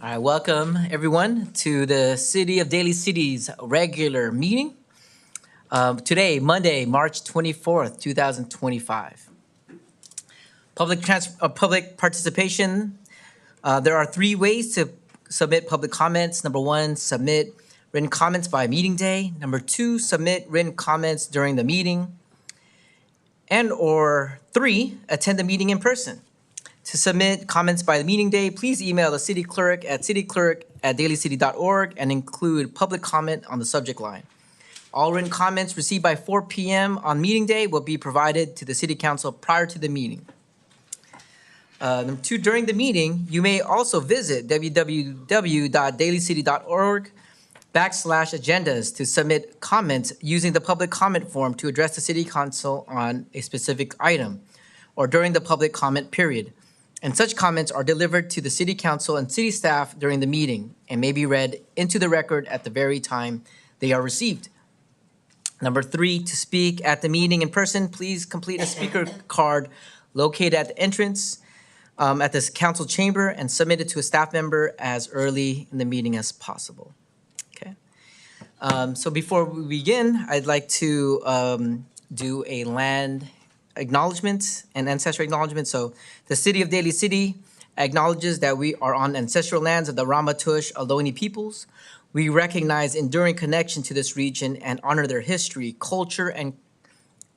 All right, welcome everyone to the City of Daly City's regular meeting. Today, Monday, March 24th, 2025. Public participation. There are three ways to submit public comments. Number one, submit written comments by meeting day. Number two, submit written comments during the meeting. And or three, attend the meeting in person. To submit comments by the meeting day, please email the city clerk at cityclerk@dalycity.org and include public comment on the subject line. All written comments received by 4 p.m. on meeting day will be provided to the city council prior to the meeting. Number two, during the meeting, you may also visit www.dalycity.org/agendas to submit comments using the public comment form to address the city council on a specific item or during the public comment period. And such comments are delivered to the city council and city staff during the meeting and may be read into the record at the very time they are received. Number three, to speak at the meeting in person, please complete a speaker card located at the entrance at this council chamber and submit it to a staff member as early in the meeting as possible. Okay. So before we begin, I'd like to do a land acknowledgement and ancestral acknowledgement. So the City of Daly City acknowledges that we are on ancestral lands of the Ramaytush Ohlone peoples. We recognize enduring connection to this region and honor their history, culture, and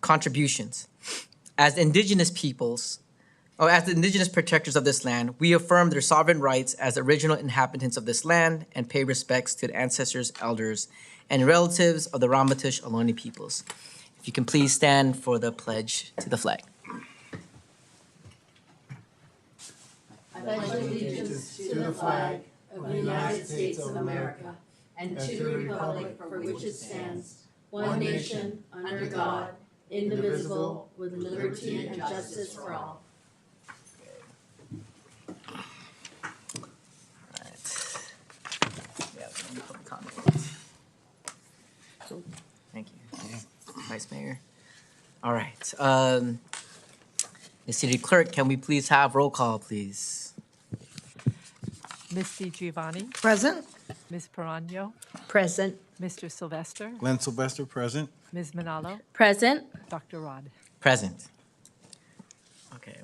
contributions. As the indigenous protectors of this land, we affirm their sovereign rights as original inhabitants of this land and pay respects to the ancestors, elders, and relatives of the Ramaytush Ohlone peoples. If you can please stand for the pledge to the flag. I pledge allegiance to the flag of the United States of America and to the republic for which it stands, one nation, under God, indivisible, with liberty and justice for all. Thank you, Vice Mayor. All right. Ms. City Clerk, can we please have roll call, please? Ms. DiGiovanni, Present. Ms. Perano, Present. Mr. Sylvester, Glenn Sylvester, present. Ms. Manalo, Present. Dr. Rod. Present. Okay.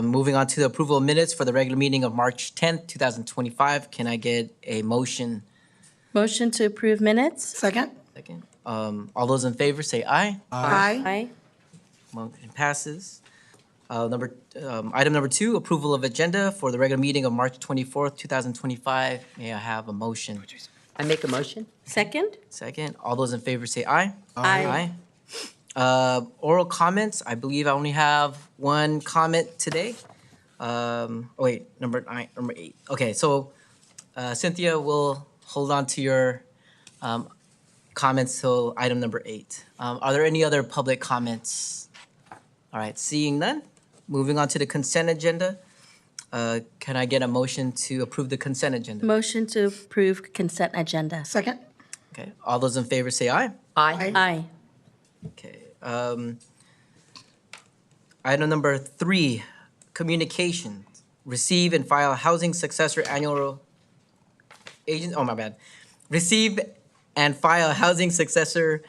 Moving on to the approval of minutes for the regular meeting of March 10th, 2025. Can I get a motion? Motion to approve minutes? Second. Second. All those in favor say aye. Aye. Aye. Motion passes. Item number two, approval of agenda for the regular meeting of March 24th, 2025. May I have a motion? I make a motion. Second? Second. All those in favor say aye. Aye. Oral comments, I believe I only have one comment today. Number 8. Okay, so Cynthia will hold on to your comments till item number 8. Are there any other public comments? All right, seeing none, moving on to the consent agenda. Can I get a motion to approve the consent agenda? Motion to approve consent agenda. Second. Okay, all those in favor say aye. Aye. Aye. Okay. Item number 3, communications. Receive and file housing successor annual Receive and file housing successor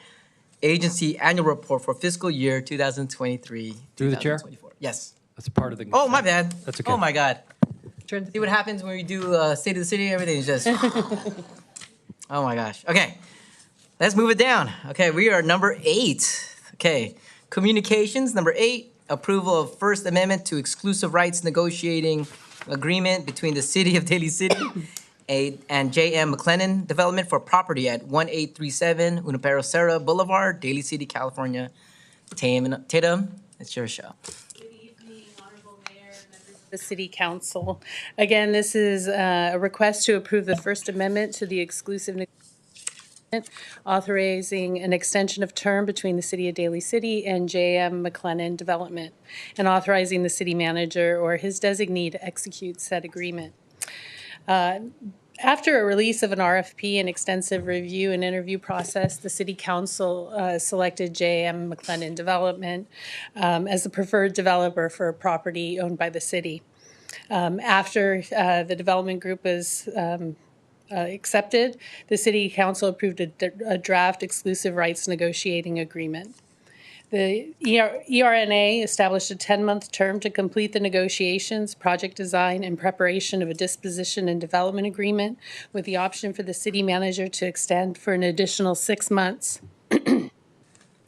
agency annual report for fiscal year 2023. Through the chair? 2024. Yes. That's part of the. Oh, my bad. That's okay. Oh, my God. Turn to See what happens when we do State of the City? Everything is just, oh my gosh. Okay, let's move it down. Okay, we are number 8. Okay, communications, number 8, approval of First Amendment to exclusive rights negotiating agreement between the City of Daly City and J.M. McLennan Development for property at 1837 Junipero Serra Boulevard, Daly City, California. Tatum, it's your show. The City Council. Again, this is a request to approve the First Amendment to the exclusive agreement authorizing an extension of term between the City of Daly City and J.M. McLennan Development, and authorizing the city manager or his designee to execute said agreement. After a release of an RFP and extensive review and interview process, the City Council selected J.M. McLennan Development as the preferred developer for a property owned by the city. After the development group was accepted, the city council approved a draft exclusive rights negotiating agreement. The ERNA established a 10-month term to complete the negotiations, project design, and preparation of a disposition and development agreement with the option for the city manager to extend for an additional 6 months.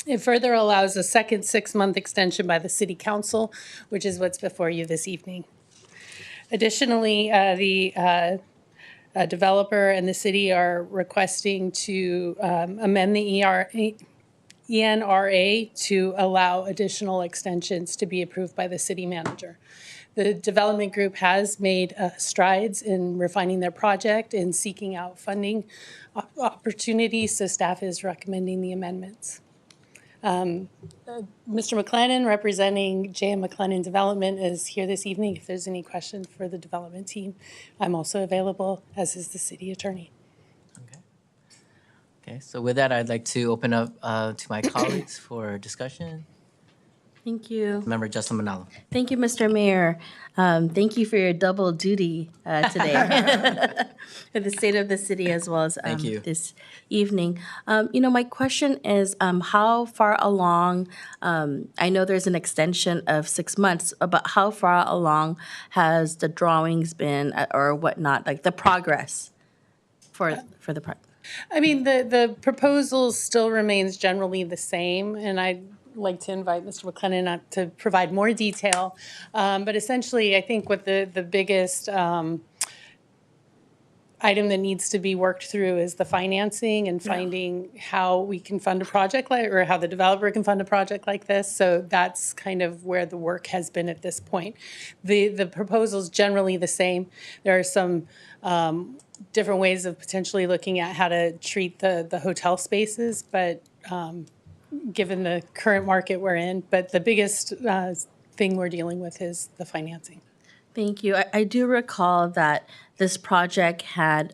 It further allows a second 6-month extension by the city council, which is what's before you this evening. Additionally, the developer and the city are requesting to amend the ENRA to allow additional extensions to be approved by the city manager. The development group has made strides in refining their project and seeking out funding opportunities, so staff is recommending the amendments. Mr. McLennan, representing J.M. McLennan Development, is here this evening. If there's any questions for the development team, I'm also available, as is the city attorney. Okay, so with that, I'd like to open up to my colleagues for discussion. Thank you. Member Justin Manalo. Thank you, Mr. Mayor. Thank you for your double duty today for the state of the city as well as Thank you. this evening. My question is how far along, I know there's an extension of 6 months, but how far along has the drawings been or whatnot, like the progress for the project? I mean, the proposal still remains generally the same, and I'd like to invite Mr. McLennan to provide more detail. But essentially, I think what the biggest item that needs to be worked through is the financing and finding how we can fund a project or how the developer can fund a project like this. So that's kind of where the work has been at this point. The proposal's generally the same. There are some different ways of potentially looking at how to treat the hotel spaces, but given the current market we're in, but the biggest thing we're dealing with is the financing. Thank you. I do recall that this project had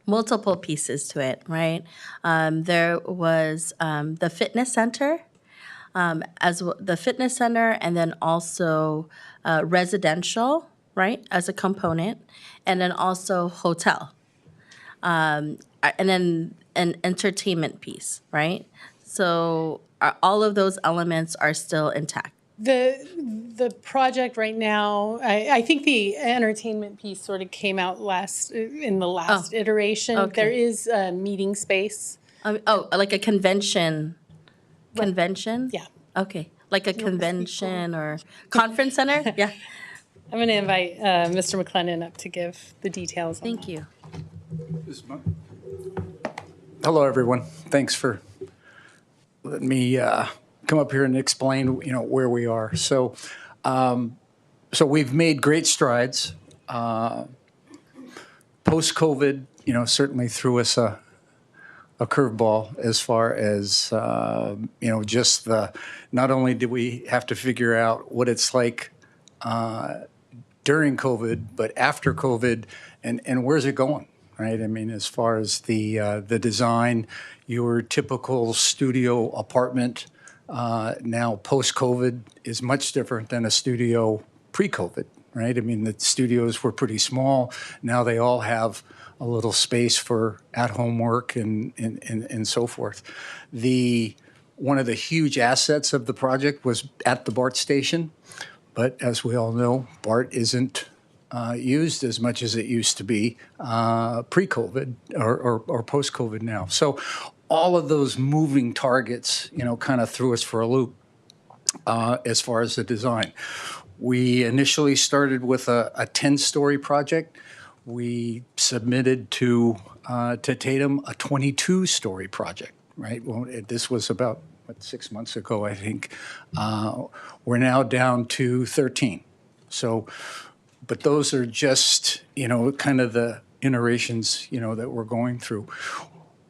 multiple pieces to it, right? There was the fitness center, the fitness center, and then also residential, right, as a component, and then also hotel, and then an entertainment piece, right? So all of those elements are still intact. The project right now, I think the entertainment piece sort of came out in the last iteration. Okay. There is a meeting space. Like a convention? Convention? Yeah. Okay, like a convention or conference center? Yeah, I'm going to invite Mr. McLennan up to give the details on thank you. Hello, everyone. Thanks for letting me come up here and explain, where we are. So we've made great strides. Post-COVID, certainly threw us a curveball as far as, just not only did we have to figure out what it's like during COVID, but after COVID, and where's it going, right? I mean, as far as the design, your typical studio apartment now post-COVID is much different than a studio pre-COVID, right? I mean, the studios were pretty small. Now they all have a little space for at-home work and so forth. One of the huge assets of the project was at the BART station, but as we all know, BART isn't used as much as it used to be pre-COVID or post-COVID now. So all of those moving targets, kind of threw us for a loop as far as the design. We initially started with a 10-story project. We submitted to Tatum a 22-story project, right? Well, this was about 6 months ago, I think. We're now down to 13. So, but those are just, kind of the iterations, that we're going through.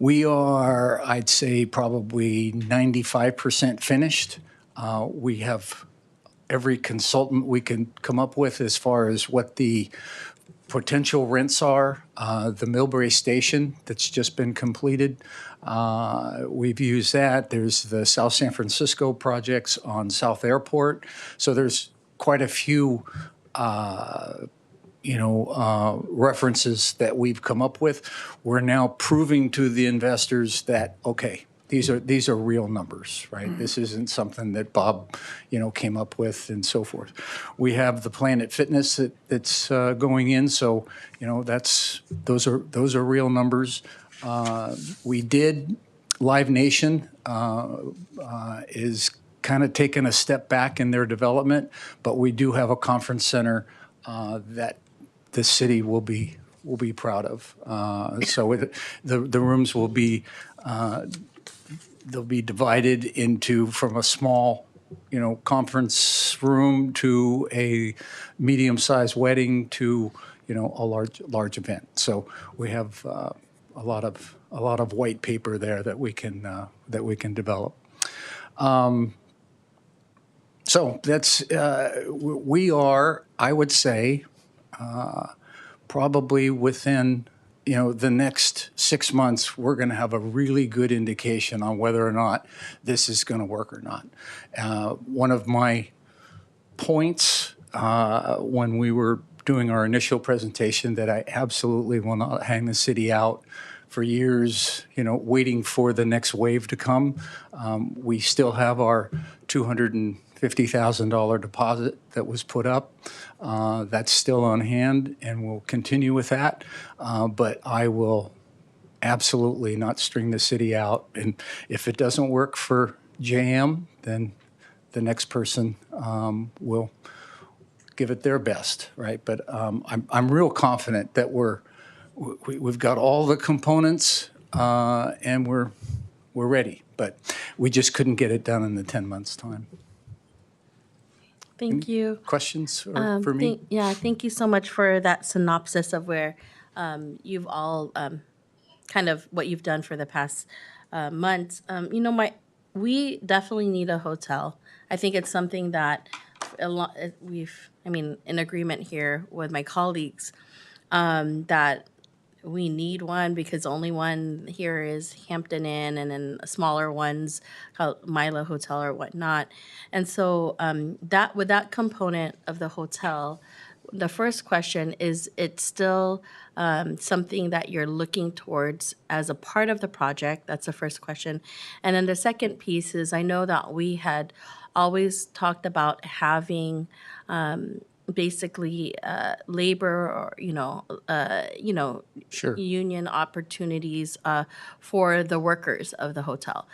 We are, I'd say, probably 95% finished. We have every consultant we can come up with as far as what the potential rents are. The Millbrae Station that's just been completed, we've used that. There's the South San Francisco projects on South Airport. So there's quite a few references that we've come up with, we're now proving to the investors that, okay, these are real numbers, right? This isn't something that Bob, came up with and so forth. We have the Planet Fitness that's going in, so those are real numbers. We did Live Nation is kind of taking a step back in their development, but we do have a conference center that the city will be proud of. The rooms will be they'll be divided into from a small conference room to a medium-sized wedding to a large event. So we have a lot of white paper there that we can develop. So that's we are, I would say, probably within the next 6 months, we're going to have a really good indication on whether or not this is going to work or not. One of my points when we were doing our initial presentation that I absolutely will not hang the city out for years, waiting for the next wave to come. We still have our $250,000 deposit that was put up. That's still on hand, and we'll continue with that. But I will absolutely not string the city out. And if it doesn't work for JM, then the next person will give it their best, right? But I'm real confident that we've got all the components and we're ready. But we just couldn't get it done in the 10 months' time. Thank you. Questions for me? Thank you so much for that synopsis of where you've all kind of what you've done for the past months. We definitely need a hotel. I think it's something that in agreement here with my colleagues that we need one because only one here is Hampton Inn and then smaller ones called Mila Hotel or whatnot. And so that with that component of the hotel, the first question is it's still something that you're looking towards as a part of the project? That's the first question. And then the second piece is I know that we had always talked about having basically labor or Sure. union opportunities for the workers of the hotel.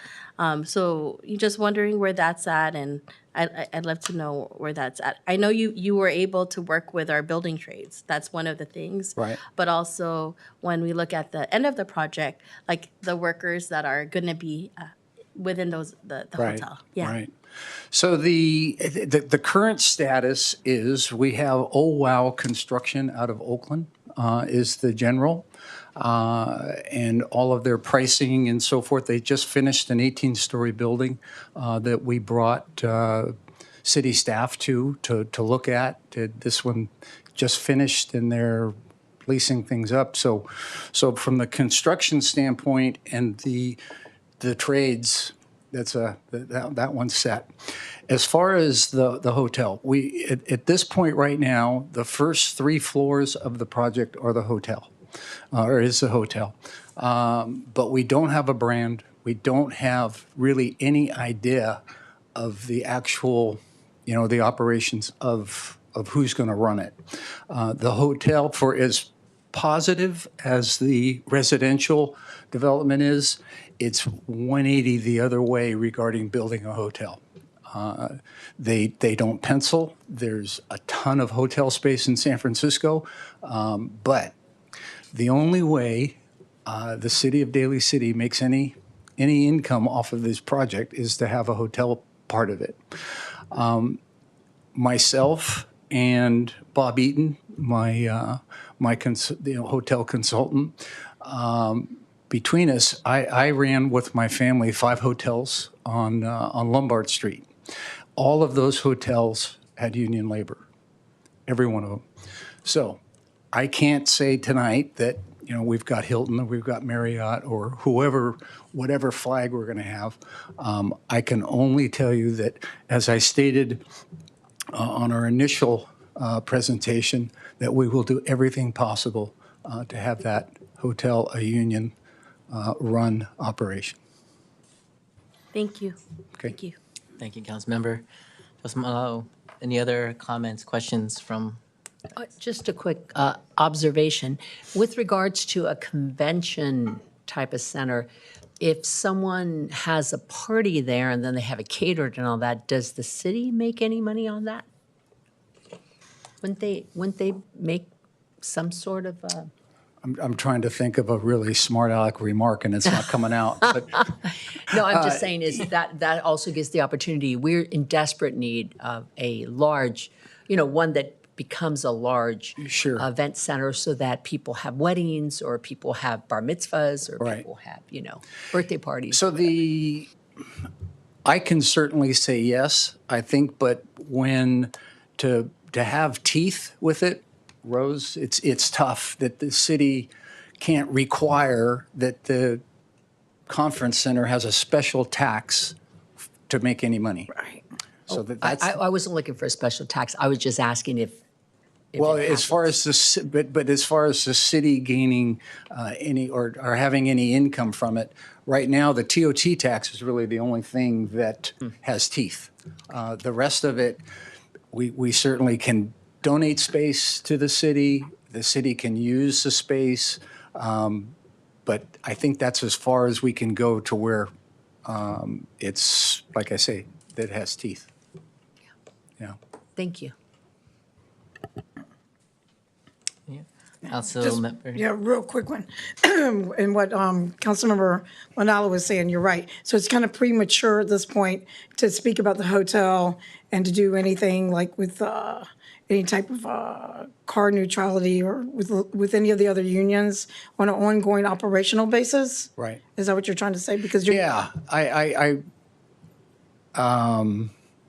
So you're just wondering where that's at, and I'd love to know where that's at. I know you were able to work with our building trades. That's one of the things. Right. But also when we look at the end of the project, like the workers that are going to be within the Right. hotel. Yeah. Right. So the current status is we have Wow Construction out of Oakland is the general, and all of their pricing and so forth. They just finished an 18-story building that we brought city staff to look at. This one just finished, and they're leasing things up. So from the construction standpoint and the trades. That one's set. As far as the hotel, we at this point right now, the first 3 floors of the project are the hotel, or is the hotel. But we don't have a brand. We don't have really any idea of the actual, the operations of who's going to run it. The hotel, for as positive as the residential development is, it's 180 the other way regarding building a hotel. They don't pencil. There's a ton of hotel space in San Francisco, but the only way the city of Daly City makes any income off of this project is to have a hotel part of it. Myself and Bob Eaton, my hotel consultant. Between us, I ran with my family 5 hotels on Lombard Street. All of those hotels had union labor, every one of them. So I can't say tonight that we've got Hilton or we've got Marriott or whoever, whatever flag we're going to have. I can only tell you that, as I stated on our initial presentation, that we will do everything possible to have that hotel a union run operation. Thank you. Okay. Thank you. Thank you, Councilmember. Councilman Malauulu, any other comments, questions from? Just a quick observation. With regards to a convention type of center, if someone has a party there and then they have it catered and all that, does the city make any money on that? Wouldn't they make some sort of I'm trying to think of a really smart aleck remark, and it's not coming out. But No, I'm just saying is that also gives the opportunity. We're in desperate need of a large, one that becomes a large Sure. event center so that people have weddings or people have bar mitzvahs or Right. people have, birthday parties. so I can certainly say yes, I think, but when to have teeth with it, Rose, it's tough that the city can't require that the conference center has a special tax to make any money. Right. So that's I wasn't looking for a special tax. I was just asking if well, it as far as but as far as the city gaining any or having any income from it, right now the TOT tax is really the only thing that has teeth. The rest of it, we certainly can donate space to the city. The city can use the space, but I think that's as far as we can go to where it's, like I say, that it has teeth. Yeah. Thank you. Councilmember? Yeah, real quick one. And what Councilmember Manalo was saying, you're right. So it's kind of premature at this point to speak about the hotel and to do anything like with any type of car neutrality or with any of the other unions on an ongoing operational basis? Right. Is that what you're trying to say? Because you're. Yeah,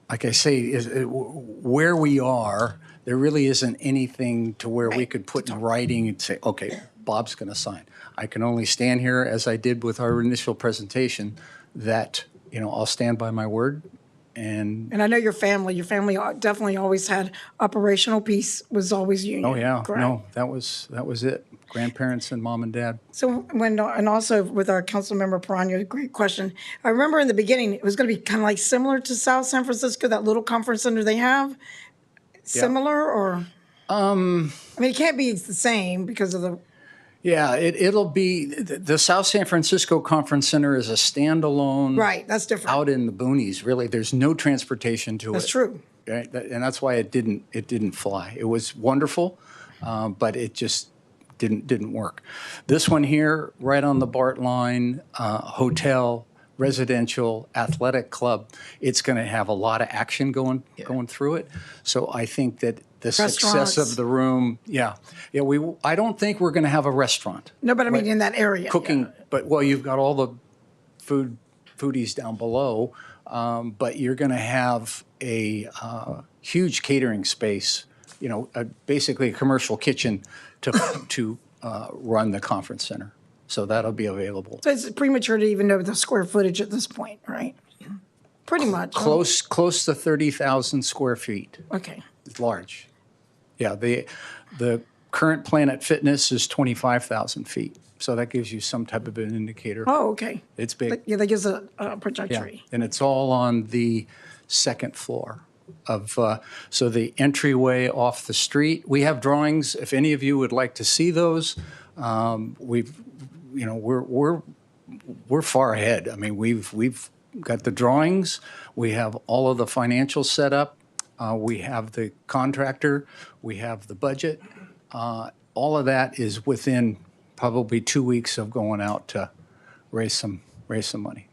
like I say, where we are, there really isn't anything to where we could put in writing and say, okay, Bob's going to sign. I can only stand here, as I did with our initial presentation, that, I'll stand by my word. And I know your family definitely always had operational piece, was always union. Oh, yeah, correct? no, that was it. Grandparents and mom and dad. So and also with our Councilmember Perano, great question. I remember in the beginning, it was going to be kind of like similar to South San Francisco, that little conference center they have. Similar or? I mean, it can't be the same because of the. Yeah, it'll be, the South San Francisco Conference Center is a standalone. Right, that's different. Out in the boonies, really. There's no transportation to it. That's true. Right? And that's why it didn't fly. It was wonderful, but it just didn't work. This one here, right on the BART line, hotel, residential, athletic club, it's going to have a lot of action going through it. So I think that the success Restaurants. of the room, I don't think we're going to have a restaurant. No, but I mean in that area. Cooking, yeah. but you've got all the foodies down below, but you're going to have a huge catering space, basically a commercial kitchen to run the conference center. So that'll be available. So it's premature to even know the square footage at this point, right? Pretty much. huh? Close to 30,000 square feet. Okay. It's large. Yeah, the current Planet Fitness is 25,000 feet. So that gives you some type of an indicator. Oh, okay. It's big. Yeah, that gives a Yeah, trajectory. and it's all on the second floor of, so the entryway off the street. We have drawings, if any of you would like to see those. We're far ahead. I mean, we've got the drawings, we have all of the financials set up, we have the contractor, we have the budget. All of that is within probably 2 weeks of going out to raise some money.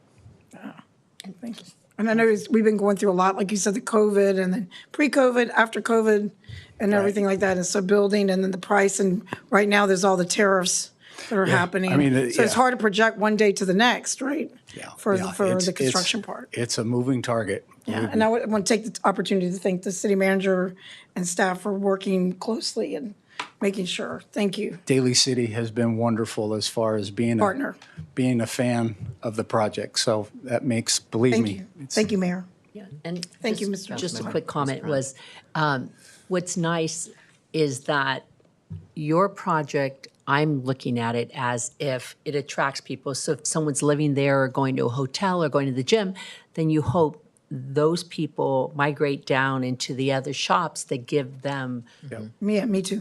Thank you. And I know we've been going through a lot, like you said, the COVID and then pre-COVID, after COVID, and everything like that. And so building and then the price. And right now there's all the tariffs that are happening. I mean, so it's yeah. hard to project one day to the next, right? Yeah, For yeah, the construction part. It's a moving target. Yeah, and I want to take the opportunity to thank the city manager and staff for working closely and making sure. Thank you. Daly City has been wonderful as far as being Partner. being a fan of the project. So that makes, believe Thank me. you. Thank you, Mayor. Yeah, and Thank you, just- Mr. Just a Councilmember. quick comment was, what's nice is that your project, I'm looking at it as if it attracts people. So if someone's living there or going to a hotel or going to the gym, then you hope those people migrate down into the other shops that give them, Yeah, me too.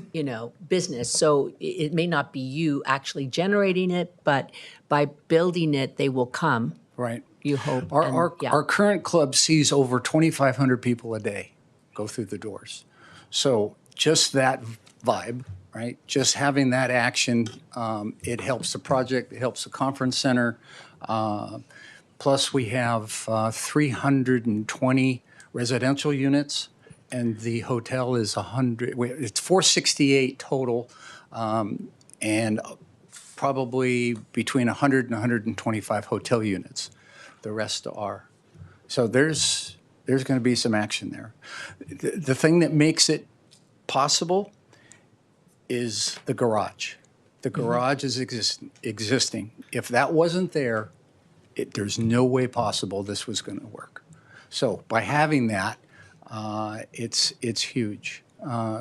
business. So it may not be you actually generating it, but by building it, they will come, Right. you hope. Our, and our, yeah. our current club sees over 2,500 people a day go through the doors. So just that vibe, right? Just having that action, it helps the project, it helps the conference center. Plus, we have 320 residential units, and the hotel is 100, it's 468 total, and probably between 100 and 125 hotel units. The rest are. So there's going to be some action there. The thing that makes it possible is the garage. The garage is existing. If that wasn't there, there's no way possible this was going to work. So by having that, it's huge.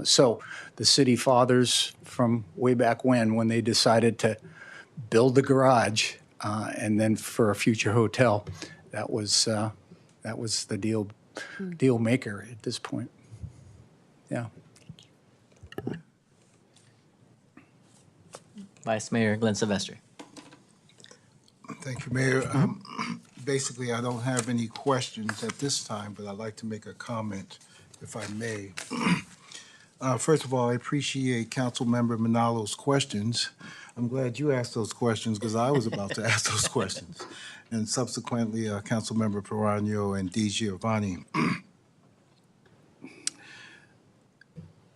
So the city fathers from way back when they decided to build the garage, and then for a future hotel, that was the deal maker at this point. Yeah. Vice Mayor Glenn Sylvester. Thank you, Mayor. Basically, I don't have any questions at this time, but I'd like to make a comment, if I may. First of all, I appreciate Councilmember Manalo's questions. I'm glad you asked those questions because I was about to ask those questions. And subsequently, Councilmember Perano and D. Giovanni.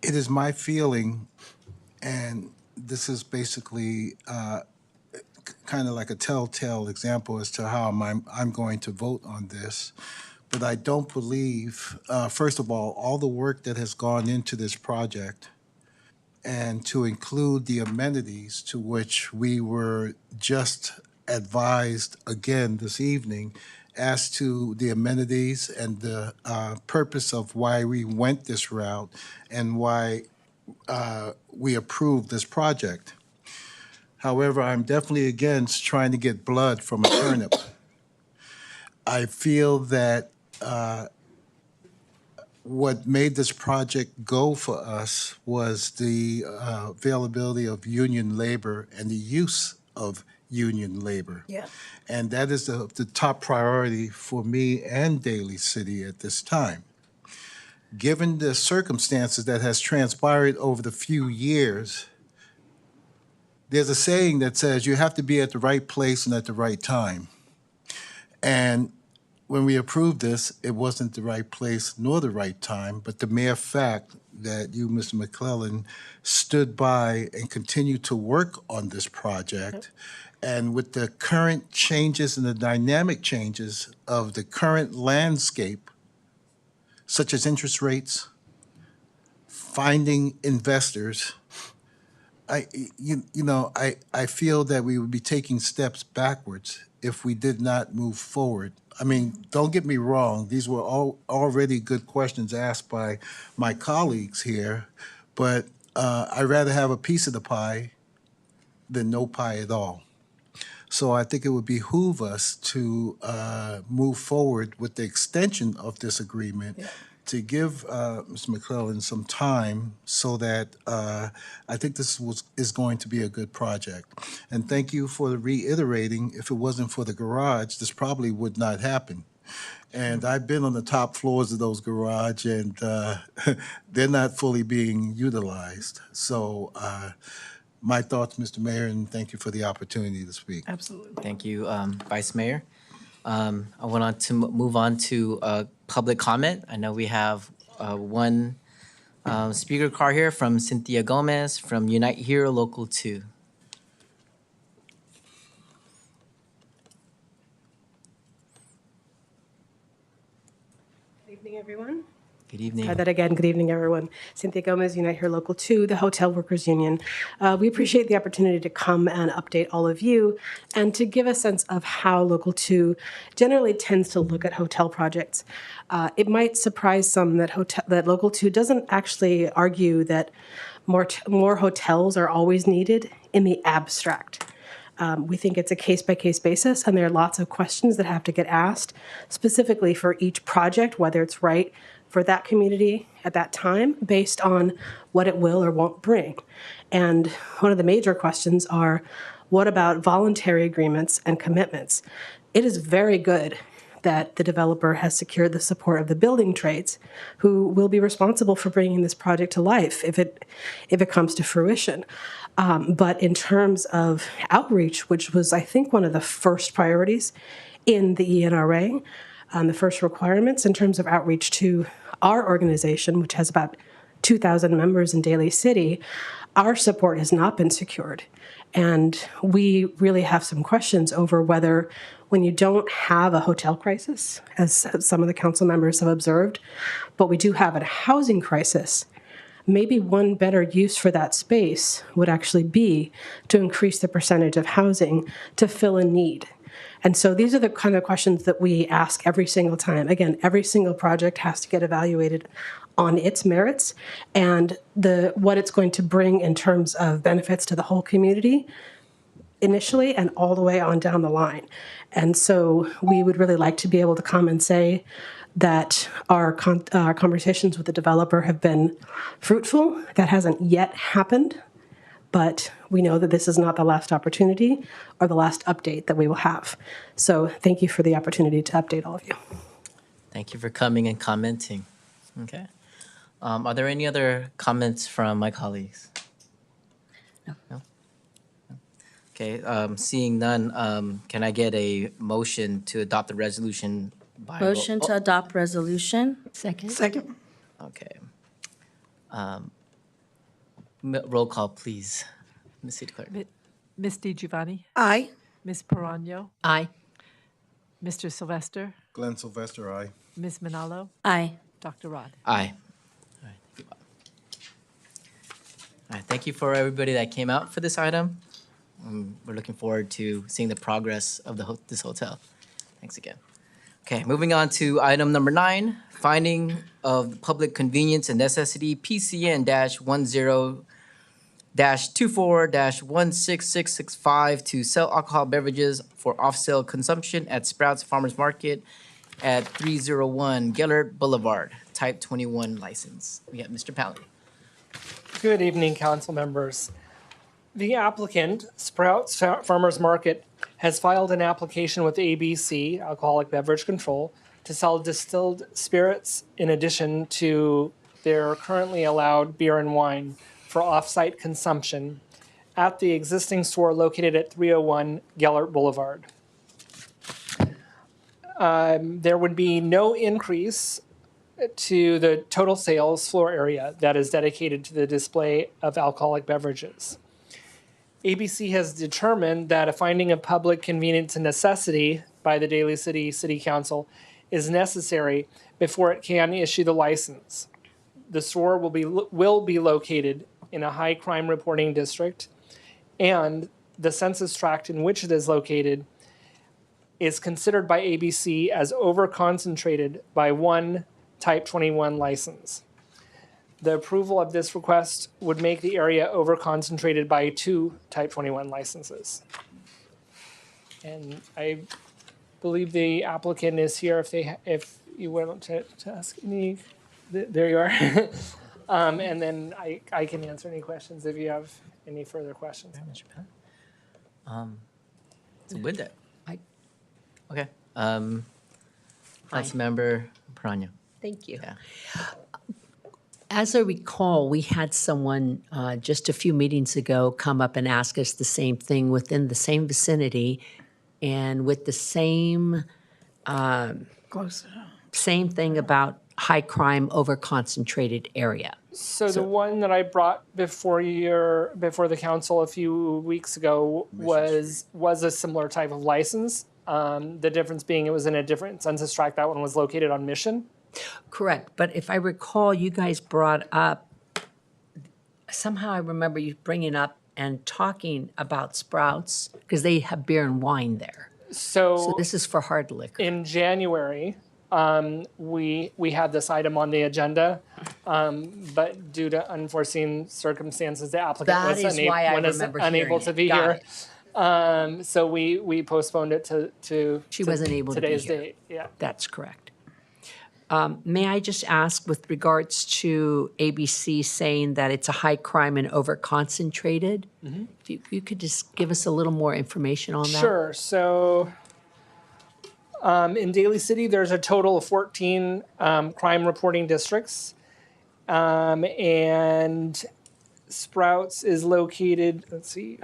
It is my feeling, and this is basically kind of like a telltale example as to how I'm going to vote on this. But I don't believe, first of all the work that has gone into this project and to include the amenities to which we were just advised again this evening as to the amenities and the purpose of why we went this route and why we approved this project. However, I'm definitely against trying to get blood from a turnip. I feel that what made this project go for us was the availability of union labor and the use of union labor. Yeah. And that is the top priority for me and Daly City at this time. Given the circumstances that has transpired over the few years, there's a saying that says you have to be at the right place and at the right time. And when we approved this, it wasn't the right place nor the right time, but the mere fact that you, Mr. McClellan, stood by and continued to work on this project. And with the current changes and the dynamic changes of the current landscape, such as interest rates, finding investors, I feel that we would be taking steps backwards if we did not move forward. I mean, don't get me wrong, these were all already good questions asked by my colleagues here, but I'd rather have a piece of the pie than no pie at all. So I think it would behoove us to move forward with the extension of this agreement to give Mr. McClellan some time so that I think this is going to be a good project. And thank you for reiterating, if it wasn't for the garage, this probably would not happen. And I've been on the top floors of those garage, and they're not fully being utilized. So my thoughts, Mr. Mayor, and thank you for the opportunity to speak. Absolutely. Thank you, Vice Mayor. I want on to move on to public comment. I know we have one speaker card here from Cynthia Gomez from Unite Here Local 2. Good evening, everyone. Good evening. Try that again. Good evening, everyone. Cynthia Gomez, Unite Here Local 2, the Hotel Workers Union. We appreciate the opportunity to come and update all of you and to give a sense of how Local 2 generally tends to look at hotel projects. It might surprise some that Local 2 doesn't actually argue that more hotels are always needed in the abstract. We think it's a case-by-case basis, and there are lots of questions that have to get asked specifically for each project, whether it's right for that community at that time based on what it will or won't bring. And one of the major questions are, what about voluntary agreements and commitments? It is very good that the developer has secured the support of the building trades, who will be responsible for bringing this project to life if it comes to fruition. But in terms of outreach, which was, I think, one of the first priorities in the ENRA, the first requirements in terms of outreach to our organization, which has about 2,000 members in Daly City, our support has not been secured. And we really have some questions over whether, when you don't have a hotel crisis, as some of the council members have observed, but we do have a housing crisis, maybe one better use for that space would actually be to increase the percentage of housing to fill a need. And so these are the kind of questions that we ask every single time. Again, every single project has to get evaluated on its merits and what it's going to bring in terms of benefits to the whole community initially and all the way on down the line. And so we would really like to be able to come and say that our conversations with the developer have been fruitful. That hasn't yet happened, but we know that this is not the last opportunity or the last update that we will have. So thank you for the opportunity to update all of you. Thank you for coming and commenting. Okay. Are there any other comments from my colleagues? No? Okay, seeing none, can I get a motion to adopt the resolution by roll- Motion to adopt resolution. Second? Second. Okay. Roll call, please. Ms. City Clerk. Ms. DiGiovanni, Aye. Ms. Perano, Aye. Mr. Sylvester, Glenn Sylvester, aye. Ms. Manalo, Aye. Dr. Rod. Aye. All right, thank you, Bob. All right, thank you for everybody that came out for this item. We're looking forward to seeing the progress of this hotel. Thanks again. Okay, moving on to item number 9, finding of public convenience and necessity, PCN-10-24-16665 to sell alcohol beverages for off-sale consumption at Sprouts Farmers Market at 301 Gellert Boulevard, Type 21 license. We have Mr. Pally. Good evening, council members. The applicant, Sprouts Farmers Market, has filed an application with ABC, Alcoholic Beverage Control, to sell distilled spirits in addition to their currently allowed beer and wine for off-site consumption at the existing store located at 301 Gellert Boulevard. There would be no increase to the total sales floor area that is dedicated to the display of alcoholic beverages. ABC has determined that a finding of public convenience and necessity by the Daly City City Council is necessary before it can issue the license. The store will be located in a high crime reporting district, and the census tract in which it is located is considered by ABC as over-concentrated by one Type 21 license. The approval of this request would make the area over-concentrated by 2 Type 21 licenses. And I believe the applicant is here if you want to ask any, there you are. And then I can answer any questions if you have any further questions. Mr. Pally. So with that. Okay. Aye. Councilmember Perano. Thank you. Yeah. As I recall, we had someone just a few meetings ago come up and ask us the same thing within the same vicinity and with the same Close. same thing about high crime over concentrated area. So the one that I brought before the council a few weeks ago was a similar type of license. The difference being it was in a different census tract. That one was located on Mission. Correct, but if I recall, you guys brought up, somehow I remember you bringing up and talking about Sprouts, because they have beer and wine there. So So this is for hard liquor. in January, we had this item on the agenda, but due to unforeseen circumstances, the applicant That was is why I unable remember hearing to it. be Got here. it. So we postponed it to She wasn't able to be today's here. date. Yeah. That's correct. May I just ask, with regards to ABC saying that it's a high crime and over-concentrated? If you could just give us a little more information on that? Sure. So in Daly City, there's a total of 14 crime reporting districts. And Sprouts is located, let's see.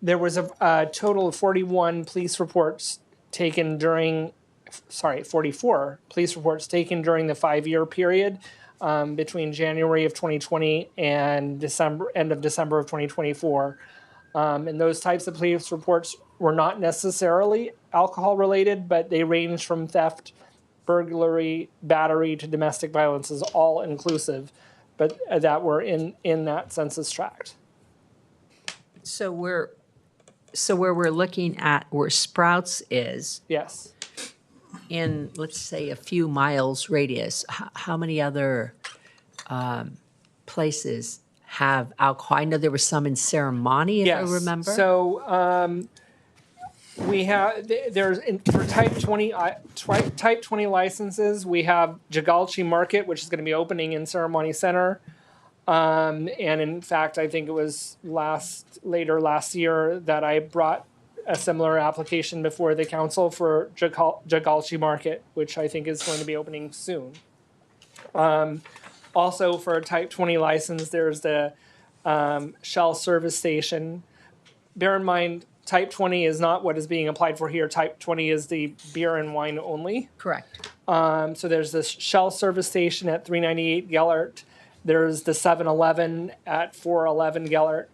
There was a total of 41 police reports taken during, 44 police reports taken during the 5-year period between January of 2020 and end of December of 2024. And those types of police reports were not necessarily alcohol related, but they range from theft, burglary, battery to domestic violence, is all inclusive, but that were in that census tract. So where we're looking at where Sprouts is, Yes. in, let's say, a few miles radius, how many other places have alcohol? I know there was some in Ceremony, if I remember. So we have for type 20 licenses, we have Jagalchi Market, which is going to be opening in Ceremony Center. And in fact, I think it was later last year that I brought a similar application before the council for Jagalchi Market, which I think is going to be opening soon. Also, for a Type 20 license, there's the Shell service station. Bear in mind, Type 20 is not what is being applied for here. Type 20 is the beer and wine only. Correct. So there's this Shell service station at 398 Gellert. There's the 7-Eleven at 411 Gellert.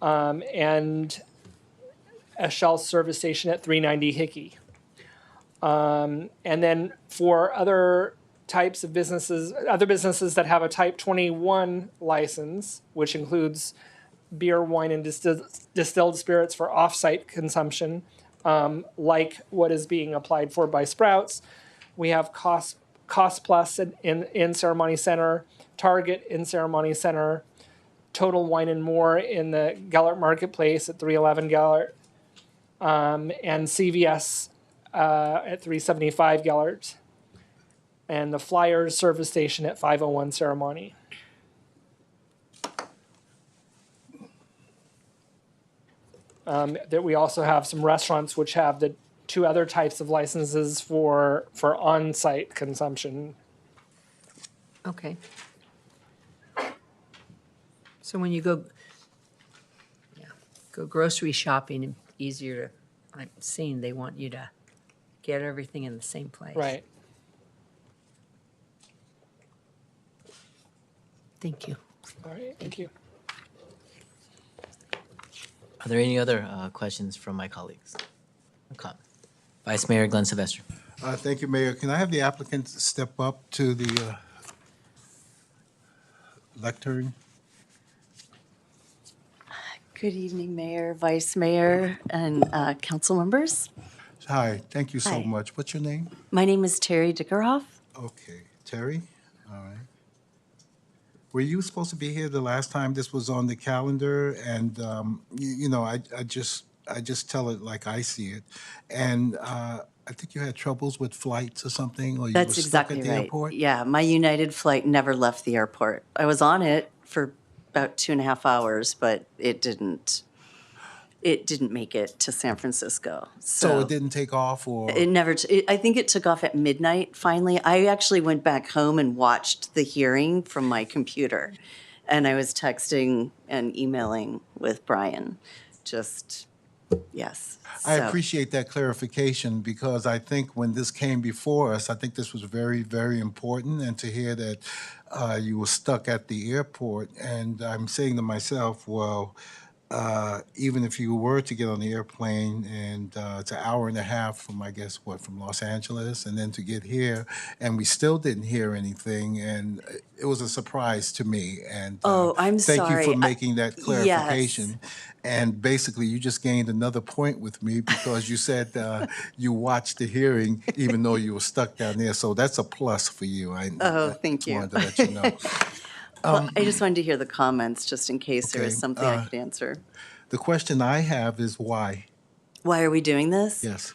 And a Shell service station at 390 Hickey. And then for other types of businesses, other businesses that have a Type 21 license, which includes beer, wine, and distilled spirits for off-site consumption, like what is being applied for by Sprouts, we have Cost Plus in Ceremony Center, Target in Ceremony Center, Total Wine and More in the Gellert Marketplace at 311 Gellert, and CVS at 375 Gellert, and the Flyers service station at 501 Ceremony. That we also have some restaurants which have the 2 other types of licenses for on-site consumption. Okay. So when you go grocery shopping, easier to, I'm seeing they want you to get everything in the same place. Right. Thank you. All right, thank you. Are there any other questions from my colleagues? Okay. Vice Mayor Glenn Sylvester. Thank you, Mayor. Can I have the applicant step up to the lectern? Good evening, Mayor, Vice Mayor, and council members. Hi, thank you so Hi. much. What's your name? My name is Terry Dickerhoff. Okay, Terry? All right. Were you supposed to be here the last time this was on the calendar? And, I just tell it like I see it. And I think you had troubles with flights or something, or you were That's stuck exactly at the right. airport? Yeah, my United flight never left the airport. I was on it for about 2.5 hours, but it didn't make it to San Francisco. So it didn't take off, or? It never, I think it took off at midnight finally. I actually went back home and watched the hearing from my computer. And I was texting and emailing with Brian. Yes. I So- appreciate that clarification, because I think when this came before us, I think this was very, very important. And to hear that you were stuck at the airport, and I'm saying to myself, well, even if you were to get on the airplane and it's an hour and a half from, I guess, from Los Angeles, and then to get here, and we still didn't hear anything, and it was a surprise to me. And Oh, I'm thank you sorry. for making that Yes. clarification. And basically, you just gained another point with me because you said you watched the hearing even though you were stuck down there. So that's a plus for you. Oh, I thank just you. wanted to let you know. Well, I just wanted to hear the comments, just in case there was Okay, something I could answer. The question I have is why? Why are we doing this? Yes.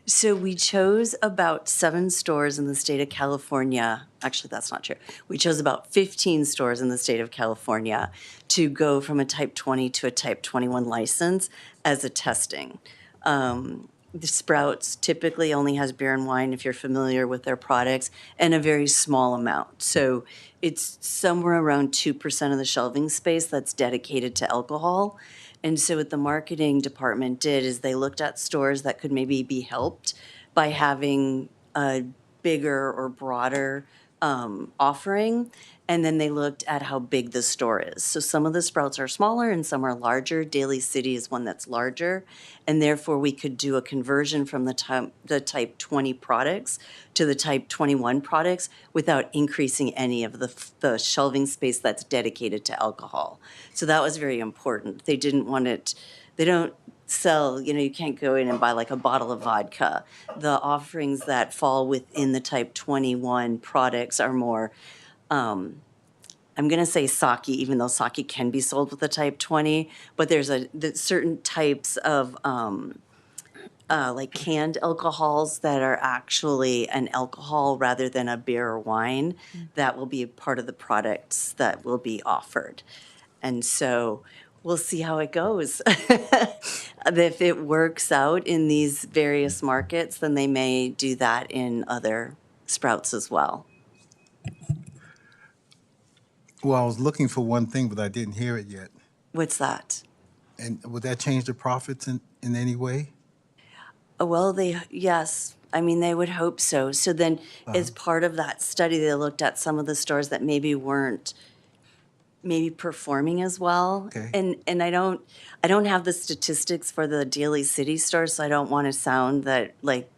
So we chose about 7 stores in the state of California. Actually, that's not true. We chose about 15 stores in the state of California to go from a Type 20 to a Type 21 license as a testing. The Sprouts typically only has beer and wine, if you're familiar with their products, and a very small amount. So it's somewhere around 2% of the shelving space that's dedicated to alcohol. And so what the marketing department did is they looked at stores that could maybe be helped by having a bigger or broader offering. And then they looked at how big the store is. So some of the Sprouts are smaller and some are larger. Daly City is one that's larger. And therefore, we could do a conversion from the Type 20 products to the Type 21 products without increasing any of the shelving space that's dedicated to alcohol. So that was very important. They didn't want it, they don't sell, you can't go in and buy like a bottle of vodka. The offerings that fall within the Type 21 products are more, I'm going to say sake, even though sake can be sold with a Type 20, but there's certain types of like canned alcohols that are actually an alcohol rather than a beer or wine that will be a part of the products that will be offered. And so we'll see how it goes. If it works out in these various markets, then they may do that in other Sprouts as well. Well, I was looking for one thing, but I didn't hear it yet. What's that? And would that change the profits in any way? Well, yes. I mean, they would hope so. So then, as part of that study, they looked at some of the stores that maybe weren't performing as well. Okay. And I don't have the statistics for the Daly City stores, so I don't want to sound that like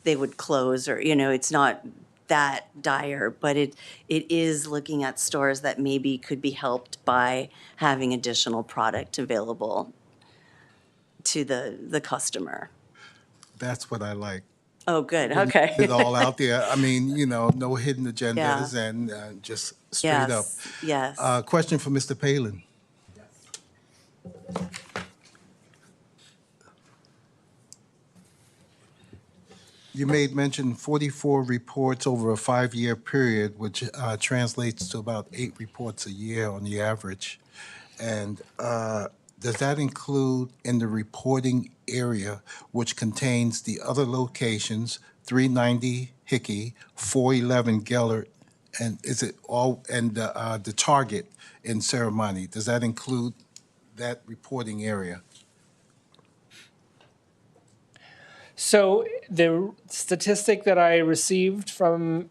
they would close or, it's not that dire, but it is looking at stores that maybe could be helped by having additional product available to the customer. That's what I like. Oh, good. Okay. It all out there. I mean, no hidden agendas and just straight up. Yes. Question for Mr. Palin. You made mention 44 reports over a 5-year period, which translates to about 8 reports a year on the average. And does that include in the reporting area, which contains the other locations, 390 Hickey, 411 Gellert, and is it all, and the Target in Ceremony? Does that include that reporting area? So the statistic that I received from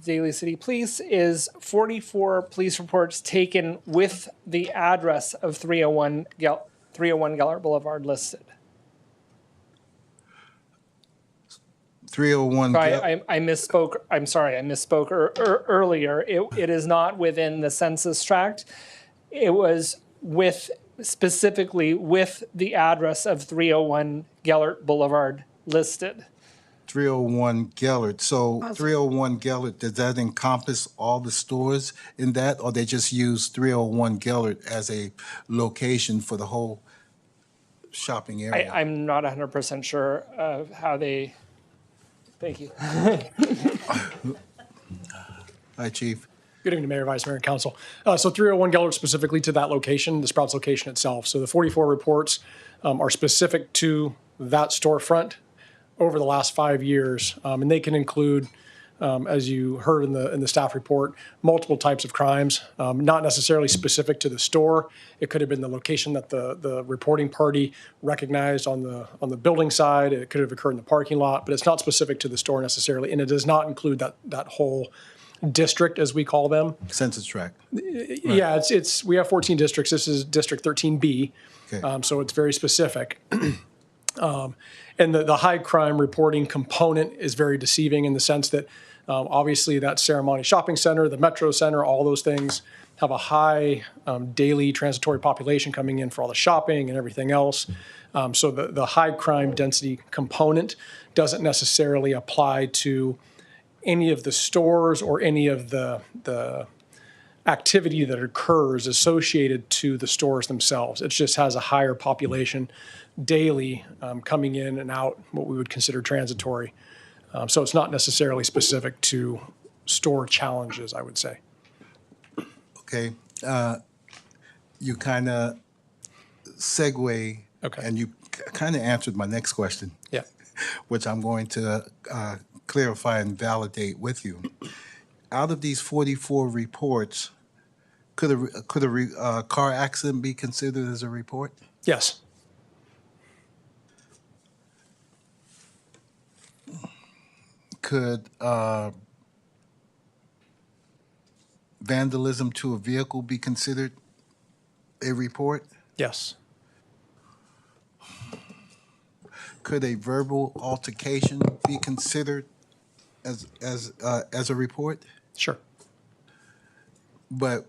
Daly City Police is 44 police reports taken with the address of 301 Gellert Boulevard listed. 301 So I misspoke. I'm sorry, I misspoke earlier. It is not within the census tract. It was specifically with the address of 301 Gellert Boulevard listed. 301 Gellert. So 301 Gellert, does that encompass all the stores in that, or they just use 301 Gellert as a location for the whole shopping area? I'm not 100% sure of how they. Thank you. Hi, Chief. Good evening, Mayor, Vice Mayor, and Council. So 301 Gellert specifically to that location, the Sprouts location itself. So the 44 reports are specific to that storefront over the last 5 years. And they can include, as you heard in the staff report, multiple types of crimes, not necessarily specific to the store. It could have been the location that the reporting party recognized on the building side. It could have occurred in the parking lot, but it's not specific to the store necessarily. And it does not include that whole district, as we call them. Census tract. Yeah, we have 14 districts. This is District 13B, Okay. so it's very specific. And the high crime reporting component is very deceiving in the sense that obviously that Ceremony Shopping Center, the Metro Center, all those things have a high daily transitory population coming in for all the shopping and everything else. So the high crime density component doesn't necessarily apply to any of the stores or any of the activity that occurs associated to the stores themselves. It just has a higher population daily coming in and out, what we would consider transitory. So it's not necessarily specific to store challenges, I would say. Okay. You kind of segue, Okay. and you kind of answered my next question, Yeah. which I'm going to clarify and validate with you. Out of these 44 reports, could a car accident be considered as a report? Yes. Could vandalism to a vehicle be considered a report? Yes. Could a verbal altercation be considered as a report? Sure. But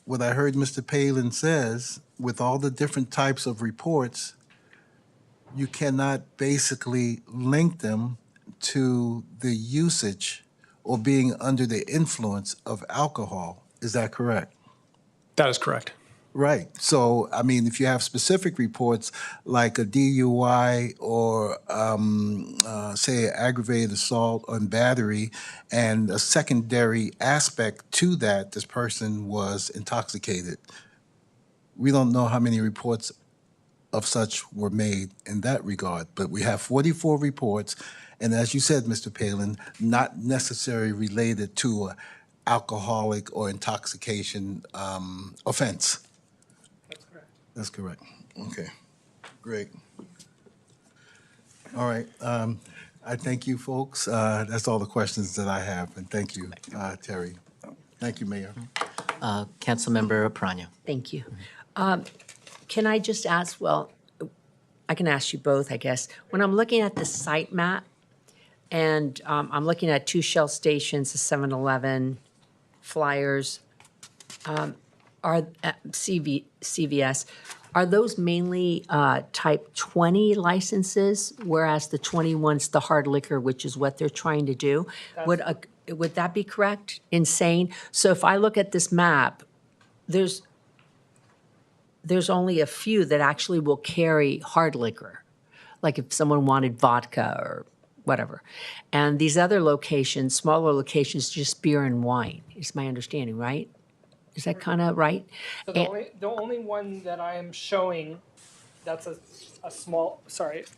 what I heard Mr. Palin says, with all the different types of reports, you cannot basically link them to the usage or being under the influence of alcohol. Is that correct? That is correct. Right. So, I mean, if you have specific reports like a DUI or, say, aggravated assault on battery, and a secondary aspect to that, this person was intoxicated. We don't know how many reports of such were made in that regard, but we have 44 reports, and as you said, Mr. Palin, not necessarily related to an alcoholic or intoxication offense. That's correct. Okay, great. All right, I thank you, folks. That's all the questions that I have, and thank you, Terry. Thank you, Mayor. Councilmember Perano. Thank you. Can I just ask, well, I can ask you both, I guess. When I'm looking at the site map, and I'm looking at 2 Shell stations, a 7-Eleven, Flyers, are CVS, are those mainly type 20 licenses, whereas the 21's the hard liquor, which is what they're trying to do? Would that be correct in saying? So if I look at this map, there's only a few that actually will carry hard liquor, like if someone wanted vodka or whatever. And these other locations, smaller locations, just beer and wine, is my understanding, right? Is that kind of right? So And- the only one that I am showing, that's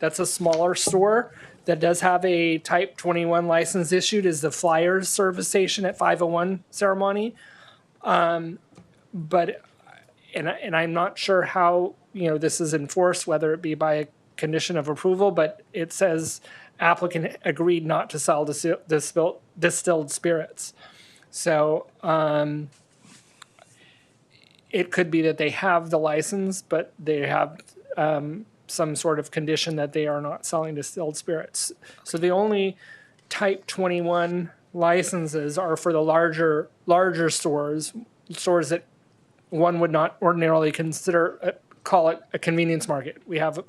that's a smaller store that does have a type 21 license issued, is the Flyers service station at 501 Ceremony. But I'm not sure how, this is enforced, whether it be by a condition of approval, but it says applicant agreed not to sell distilled spirits. So, it could be that they have the license, but they have some sort of condition that they are not selling distilled spirits. So the only type 21 licenses are for the larger stores that one would not ordinarily call it a convenience market. We have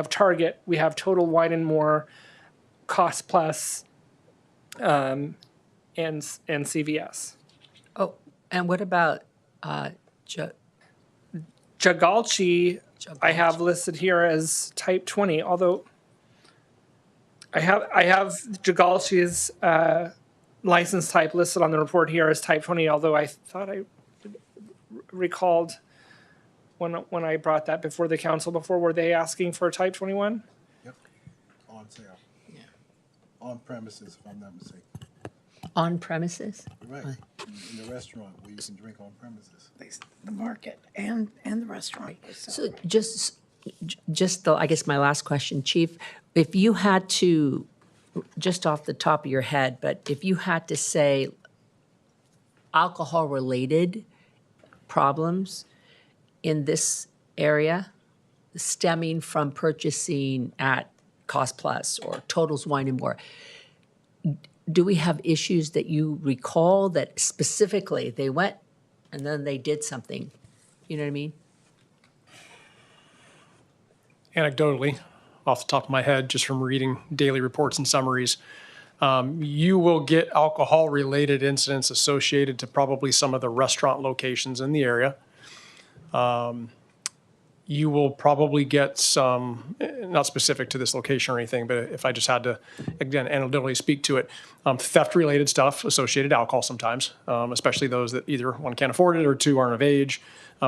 Target, we have Total Wine and More, Cost Plus, and CVS. Oh, and what about Jagalchi, I have listed here as type 20, although I have Jagalchi's license type listed on the report here as type 20, although I thought I recalled when I brought that before the council before, were they asking for type 21? Yep, on sale. Yeah. On premises, if I'm not mistaken. on premises? Right, in the restaurant where you can drink on premises. The market and the restaurant. So just I guess my last question, Chief, if you had to, just off the top of your head, but if you had to say, alcohol-related problems in this area stemming from purchasing at Cost Plus or Total's Wine and More. Do we have issues that you recall that specifically they went and then they did something? You know what I mean? Anecdotally, off the top of my head, just from reading daily reports and summaries, you will get alcohol-related incidents associated to probably some of the restaurant locations in the area. You will probably get some, not specific to this location or anything, but if I just had to, again, anecdotally speak to it, theft-related stuff, associated alcohol sometimes, especially those that either one can't afford it or two aren't of age.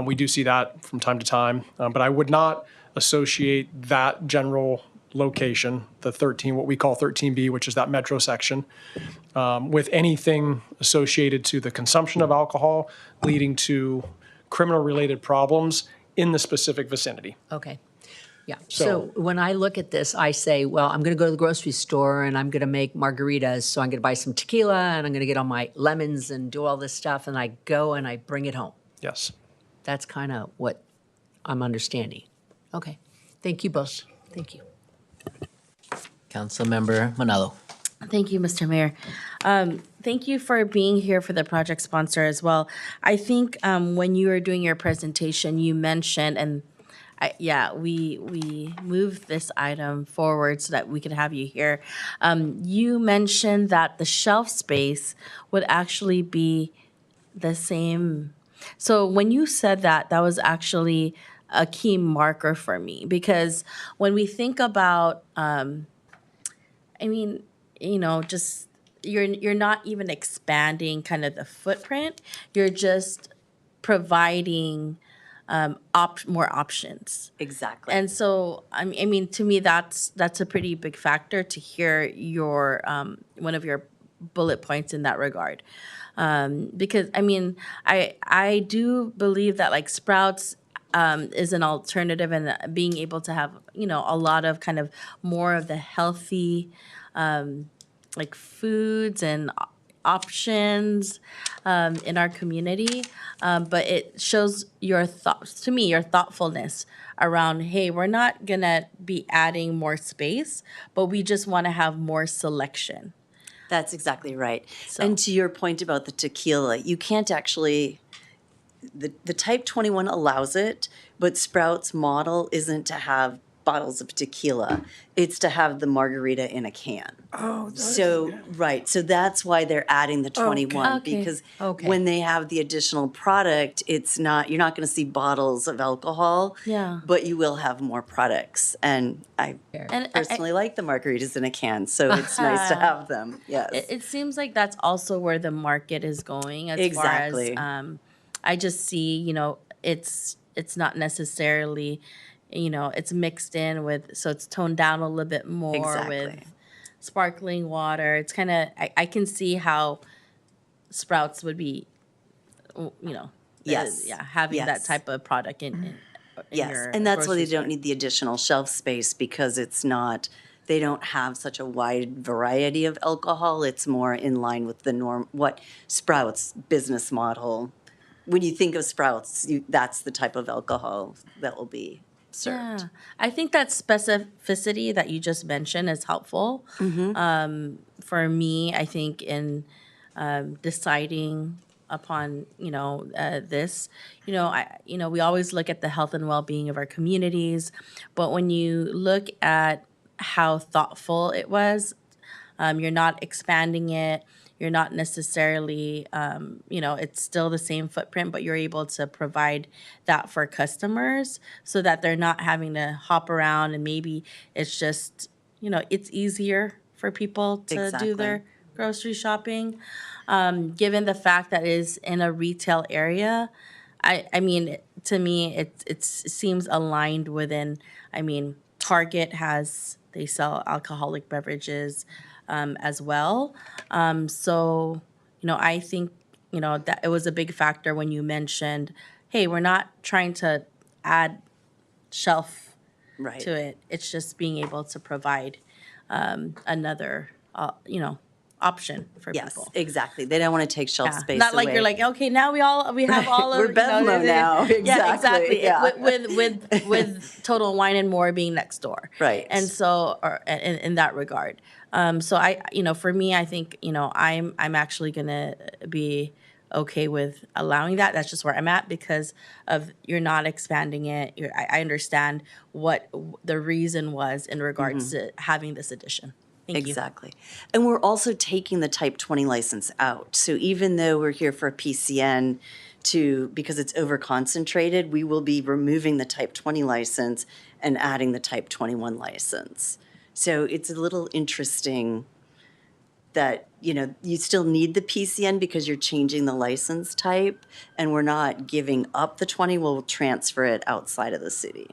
We do see that from time to time, but I would not associate that general location, the 13, what we call 13B, which is that metro section, with anything associated to the consumption of alcohol leading to criminal-related problems in the specific vicinity. Okay. Yeah. So when I look at this, I say, well, I'm going to go to the grocery store and I'm going to make margaritas. So I'm going to buy some tequila and I'm going to get all my lemons and do all this stuff. And I go and I bring it home. Yes. That's kind of what I'm understanding. Okay. Thank you both. Thank you. Councilmember Manalo. Thank you, Mr. Mayor. Thank you for being here for the project sponsor as well. I think when you were doing your presentation, you mentioned, and we moved this item forward so that we could have you here. You mentioned that the shelf space would actually be the same. So when you said that, that was actually a key marker for me, because when we think about, just you're not even expanding kind of the footprint. You're just providing more options. Exactly. And so, I mean, to me, that's a pretty big factor to hear your one of your bullet points in that regard. Because I do believe that like Sprouts is an alternative, and being able to have a lot of kind of more of the healthy like foods and options in our community, but it shows your thoughts to me, your thoughtfulness around, hey, we're not gonna be adding more space, but we just want to have more selection. That's exactly right. So- And to your point about the tequila, you can't actually, the Type 21 allows it, but Sprouts' model isn't to have bottles of tequila. It's to have the margarita in a can. Oh, So, right, so that's why they're adding the 21, Okay. because Okay. when they have the additional product, it's not, you're not gonna see bottles of alcohol. Yeah. But you will have more products, and I And personally like the margaritas in a can, so it's nice to have them, yes. It seems like that's also where the market is going as Exactly. far as I just see, it's not necessarily, it's mixed in with, so it's toned down a little bit more Exactly. with sparkling water. It's kind of, I can see how Sprouts would be, Yes. having that Yes. type of product in Yes, your and that's why grocery they don't store. need the additional shelf space, because it's not, they don't have such a wide variety of alcohol. It's more in line with the norm, what Sprouts' business model. When you think of Sprouts, that's the type of alcohol that will be served. Yeah, I think that specificity that you just mentioned is helpful. For me, I think in deciding upon this, we always look at the health and well-being of our communities, but when you look at how thoughtful it was, you're not expanding it. You're not necessarily, it's still the same footprint, but you're able to provide that for customers so that they're not having to hop around, and maybe it's just, it's easier for people to Exactly. do their grocery shopping. Given the fact that it is in a retail area, I mean, to me, it seems aligned within, Target they sell alcoholic beverages as well. So, I think, that it was a big factor when you mentioned, hey, we're not trying to add shelf Right. to it. It's just being able to provide another, option for Yes, people. exactly. They don't want to take shelf Yeah. space Not like away. you're like, okay, now we have all of We're Bevmo now. Yeah, Exactly, exactly. yeah. With Total Wine and More being next door. Right. And so, or in that regard. So for me, I think, I'm actually gonna be okay with allowing that. That's just where I'm at because of you're not expanding it. I understand what the reason was in regards to having this addition. Thank you. Exactly. And we're also taking the type 20 license out. So even though we're here for a PCN because it's over concentrated, we will be removing the type 20 license and adding the type 21 license. So it's a little interesting that, you still need the PCN because you're changing the license type and we're not giving up the 20, we'll transfer it outside of the city.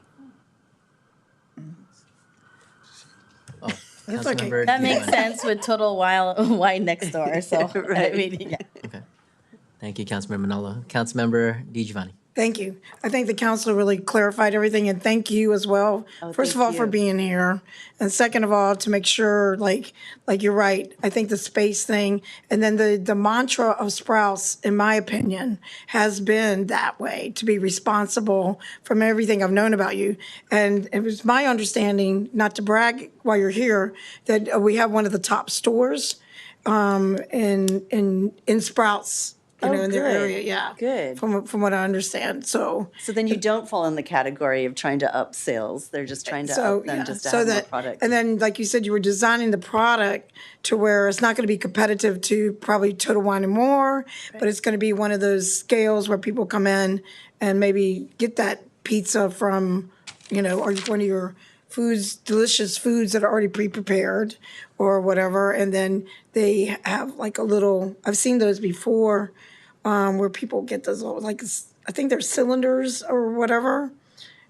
Oh, That's okay. Councilmember That makes DiGiovanni. sense with Total Wine next door. So Right. I mean, yeah. Okay. Thank you, Councilmember Manalo. Councilmember DiGiovanni. Thank you. I think the council really clarified everything, and thank you as well. First of thank all, for you. being here, and second of all, to make sure, like you're right. I think the space thing, and then the mantra of Sprouts, in my opinion, has been that way to be responsible from everything I've known about you. And it was my understanding, not to brag while you're here, that we have one of the top stores in Sprouts. Oh, In their good. area, yeah. Good. From what I understand, so. So then you don't fall in the category of trying to up sales. They're just trying to So, up them yeah, just to so have more that, product. and then, like you said, you were designing the product to where it's not gonna be competitive to probably Total Wine and More, but it's gonna be one of those scales where people come in and maybe get that pizza from, or one of your foods, delicious foods that are already pre-prepared or whatever, and then they have like a little, I've seen those before, where people get those little, like, I think they're cylinders or whatever,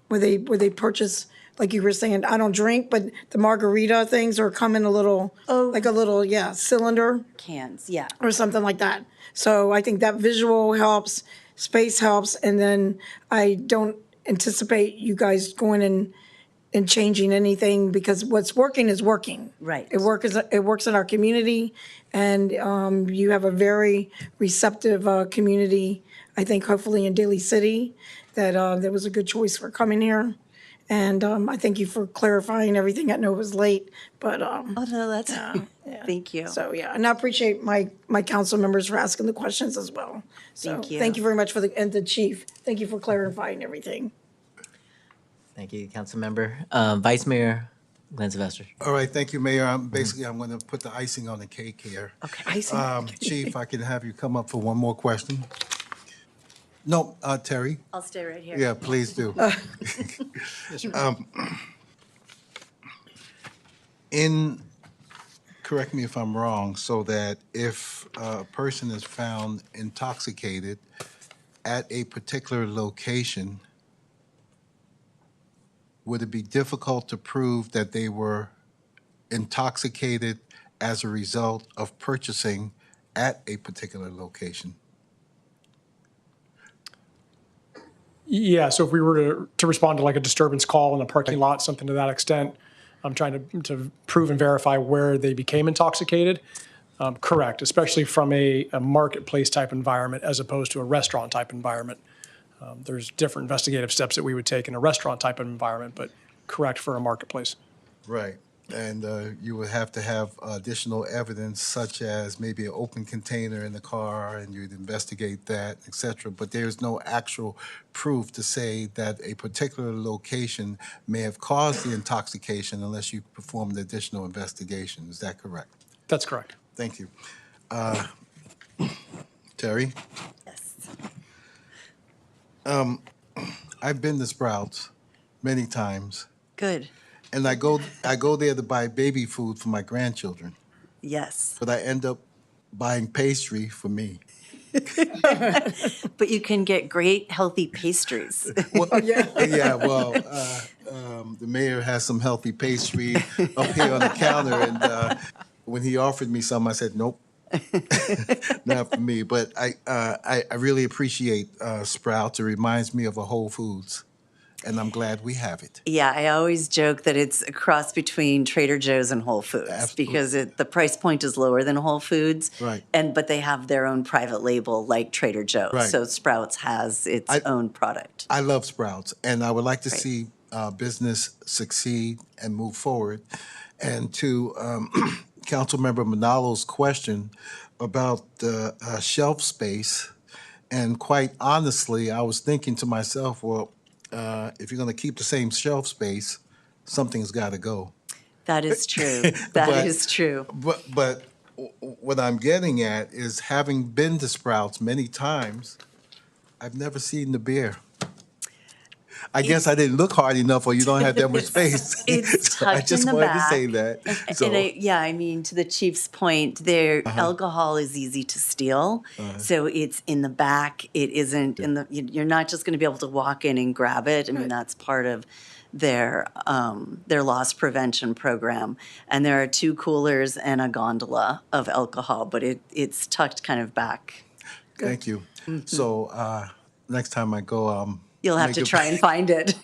where they purchase, like you were saying, I don't drink, but the margarita things are come in a little, like a little, cylinder Cans, yeah. or something like that. So I think that visual helps, space helps, and then I don't anticipate you guys going and changing anything because what's working is working. Right. It works in our community, and you have a very receptive community. I think hopefully in Daly City that was a good choice for coming here. And I thank you for clarifying everything. I know it was late, but Oh, no, that's, thank you. so yeah, and I appreciate my council members for asking the questions as well. So Thank you. thank you very much and the chief. Thank you for clarifying everything. Thank you, Councilmember. Vice Mayor Glenn Sylvester. All right, thank you, Mayor. I'm going to put the icing on the cake here. Okay, icing. Chief, I can have you come up for one more question? No, Terry? I'll stay right here. Yeah, please do. Correct me if I'm wrong, so that if a person is found intoxicated at a particular location, would it be difficult to prove that they were intoxicated as a result of purchasing at a particular location? Yeah, so if we were to respond to like a disturbance call in a parking lot, something to that extent, I'm trying to prove and verify where they became intoxicated. Correct, especially from a marketplace type environment as opposed to a restaurant type environment. There's different investigative steps that we would take in a restaurant type of environment, but correct for a marketplace. Right. And you would have to have additional evidence such as maybe an open container in the car and you'd investigate that, et cetera. But there's no actual proof to say that a particular location may have caused the intoxication unless you performed additional investigation. Is that correct? That's correct. Thank you. Terry? Yes. I've been to Sprouts many times, Good. and I go there to buy baby food for my grandchildren, Yes. but I end up buying pastry for me. But you can get great healthy pastries. Well, the mayor has some healthy pastry up here on the counter, and when he offered me some, I said, nope, not for me. But I really appreciate Sprouts. It reminds me of a Whole Foods. and I'm glad we have it. Yeah, I always joke that it's a cross between Trader Joe's and Whole Foods Absolutely. because the price point is lower than Whole Foods. Right. But they have their own private label like Trader Joe's. Right. So Sprouts has its own product. I love Sprouts, and I would like to Right. see business succeed and move forward. And to Councilmember Manalo's question about the shelf space, and quite honestly, I was thinking to myself, well, if you're going to keep the same shelf space, something's got to go. That is true. That is true. But what I'm getting at is, having been to Sprouts many times, I've never seen the beer. I guess I didn't look hard enough, or you don't have that much space. It's So I tucked just in the wanted back. to say that. So, Yeah, I mean, to the chief's point, their alcohol is easy to steal. So it's in the back. It isn't in the, you're not just going to be able to walk in and grab it. I mean, that's part of their loss prevention program. And there are 2 coolers and a gondola of alcohol, but it's tucked kind of back. thank you. So next time I go, You'll have make to it- try and find it.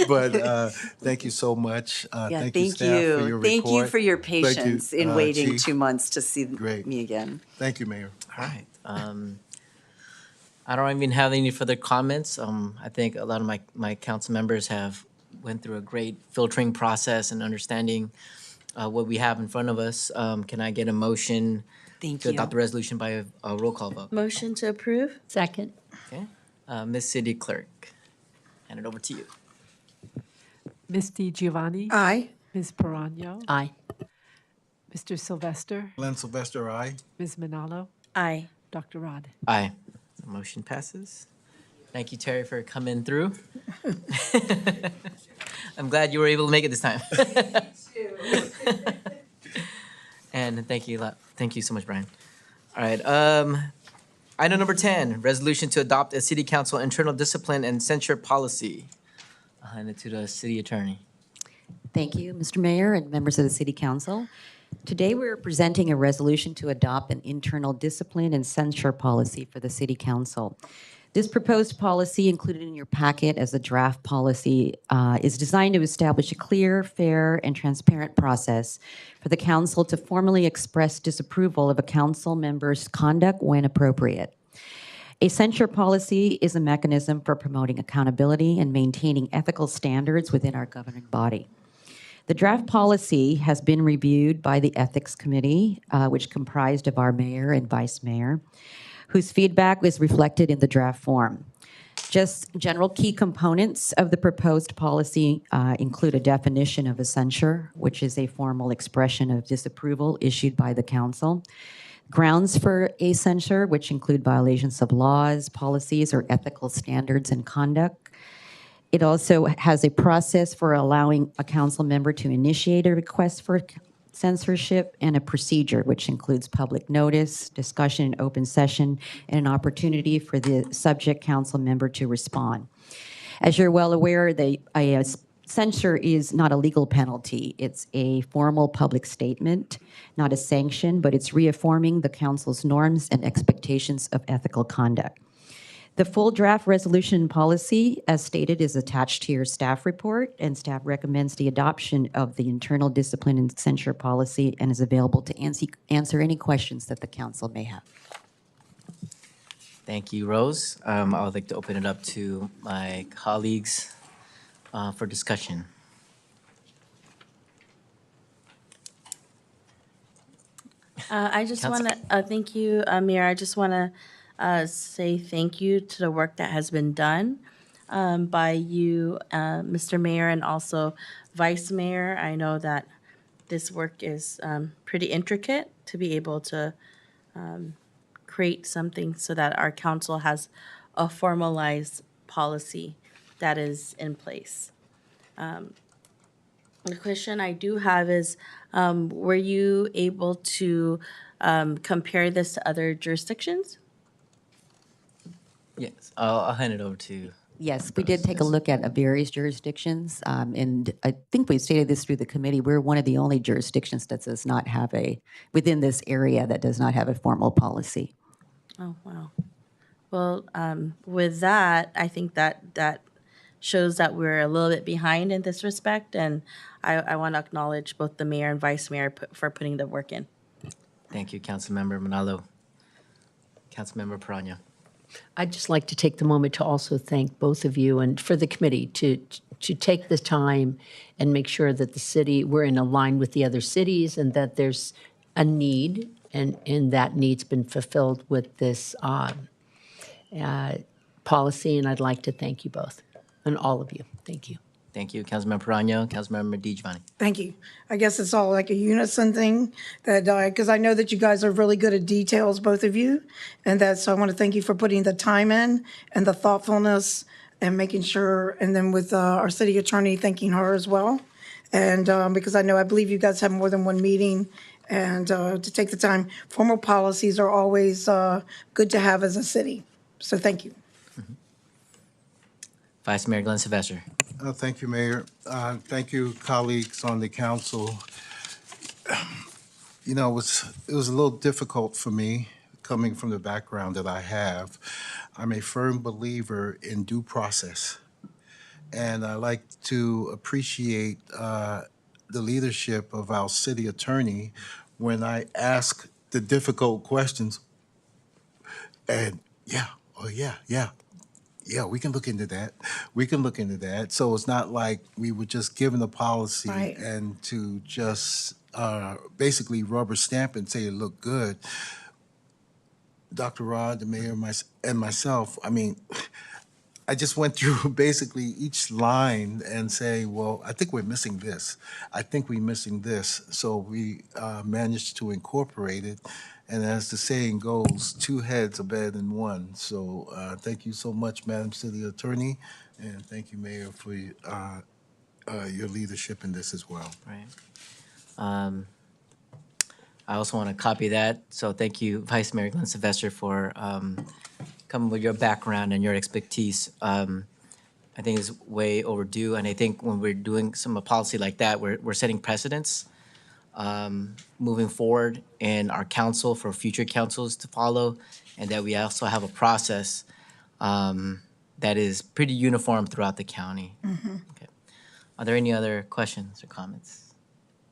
But thank you so much. Yeah, thank you, staff, for your Thank you report. for your Thank you, patience in waiting Chief. 2 months to see Great. me again. Thank you, Mayor. All right. I don't even have any further comments. I think a lot of my council members have went through a great filtering process and understanding what we have in front of us. Can I get a motion Thank to you. adopt the resolution by a roll call vote? Motion to approve? Second. Okay. Ms. City Clerk, hand it over to you. Ms. DiGiovanni? Aye. Ms. Perano? Aye. Mr. Sylvester? Glenn Sylvester, aye. Ms. Manalo? Aye. Dr. Rod? Aye. The motion passes. Thank you, Terry, for coming through. I'm glad you were able to make it this time. And thank you a lot. Thank you so much, Brian. All right. Item number 10, resolution to adopt a city council internal discipline and censure policy. I'll hand it to the city attorney. Thank you, Mr. Mayor and members of the City Council. Today, we're presenting a resolution to adopt an internal discipline and censure policy for the City Council. This proposed policy, included in your packet as a draft policy, is designed to establish a clear, fair, and transparent process for the council to formally express disapproval of a council member's conduct when appropriate. A censure policy is a mechanism for promoting accountability and maintaining ethical standards within our governing body. The draft policy has been reviewed by the Ethics Committee, which comprised of our mayor and vice mayor, whose feedback was reflected in the draft form. Just general key components of the proposed policy include a definition of a censure, which is a formal expression of disapproval issued by the council, grounds for a censure, which include violations of laws, policies, or ethical standards and conduct. It also has a process for allowing a council member to initiate a request for censorship, and a procedure which includes public notice, discussion in open session, and an opportunity for the subject council member to respond. As you're well aware, a censure is not a legal penalty. It's a formal public statement, not a sanction, but it's reaffirming the council's norms and expectations of ethical conduct. The full draft resolution policy, as stated, is attached to your staff report, and staff recommends the adoption of the internal discipline and censure policy and is available to answer any questions that the council may have. Thank you, Rose. I would like to open it up to my colleagues for discussion. I just Counsel- want to, thank you, Mayor. I just want to say thank you to the work that has been done by you, Mr. Mayor, and also Vice Mayor. I know that this work is pretty intricate to be able to create something so that our council has a formalized policy that is in place. The question I do have is, were you able to compare this to other jurisdictions? Yes, I'll hand it over to. Yes, we did take a look at various jurisdictions, and I think we stated this through the committee. We're one of the only jurisdictions that does not have within this area that does not have a formal policy. Oh, wow. Well, with that, I think that shows that we're a little bit behind in this respect. And I want to acknowledge both the mayor and vice mayor for putting the work in. Thank you, Councilmember Manalo. Councilmember Perano. I'd just like to take the moment to also thank both of you and for the committee to take the time and make sure that the city, we're in line with the other cities and that there's a need and that need's been fulfilled with this policy. And I'd like to thank you both and all of you. Thank you. Thank you, Councilmember Perano. Councilmember DiGiovanni. Thank you. I guess it's all like a unison thing that, because I know that you guys are really good at details, both of you. And so I want to thank you for putting the time in and the thoughtfulness and making sure, and then with our city attorney, thanking her as well. And because I believe you guys have more than one meeting and to take the time. Formal policies are always good to have as a city. So thank you. Vice Mayor Glenn Sylvester. Thank you, Mayor. Thank you, colleagues on the council. You know, it was a little difficult for me coming from the background that I have. I'm a firm believer in due process. And I like to appreciate the leadership of our city attorney when I ask the difficult questions. And yeah, we can look into that. We can look into that. So it's not like we were just given a policy Right. and to just basically rubber stamp and say it looked good. Dr. Rod, the mayor, and myself, I mean, I just went through basically each line and say, well, I think we're missing this. I think we're missing this. So we managed to incorporate it. And as the saying goes, two heads are better than one. So thank you so much, Madam City Attorney. And thank you, Mayor, for your leadership in this as well. Right. I also want to copy that. So thank you, Vice Mayor Glenn Sylvester, for coming with your background and your expertise. I think it's way overdue. And I think when we're doing some policy like that, we're setting precedents moving forward in our council for future councils to follow, and that we also have a process that is pretty uniform throughout the county. Okay. Are there any other questions or comments?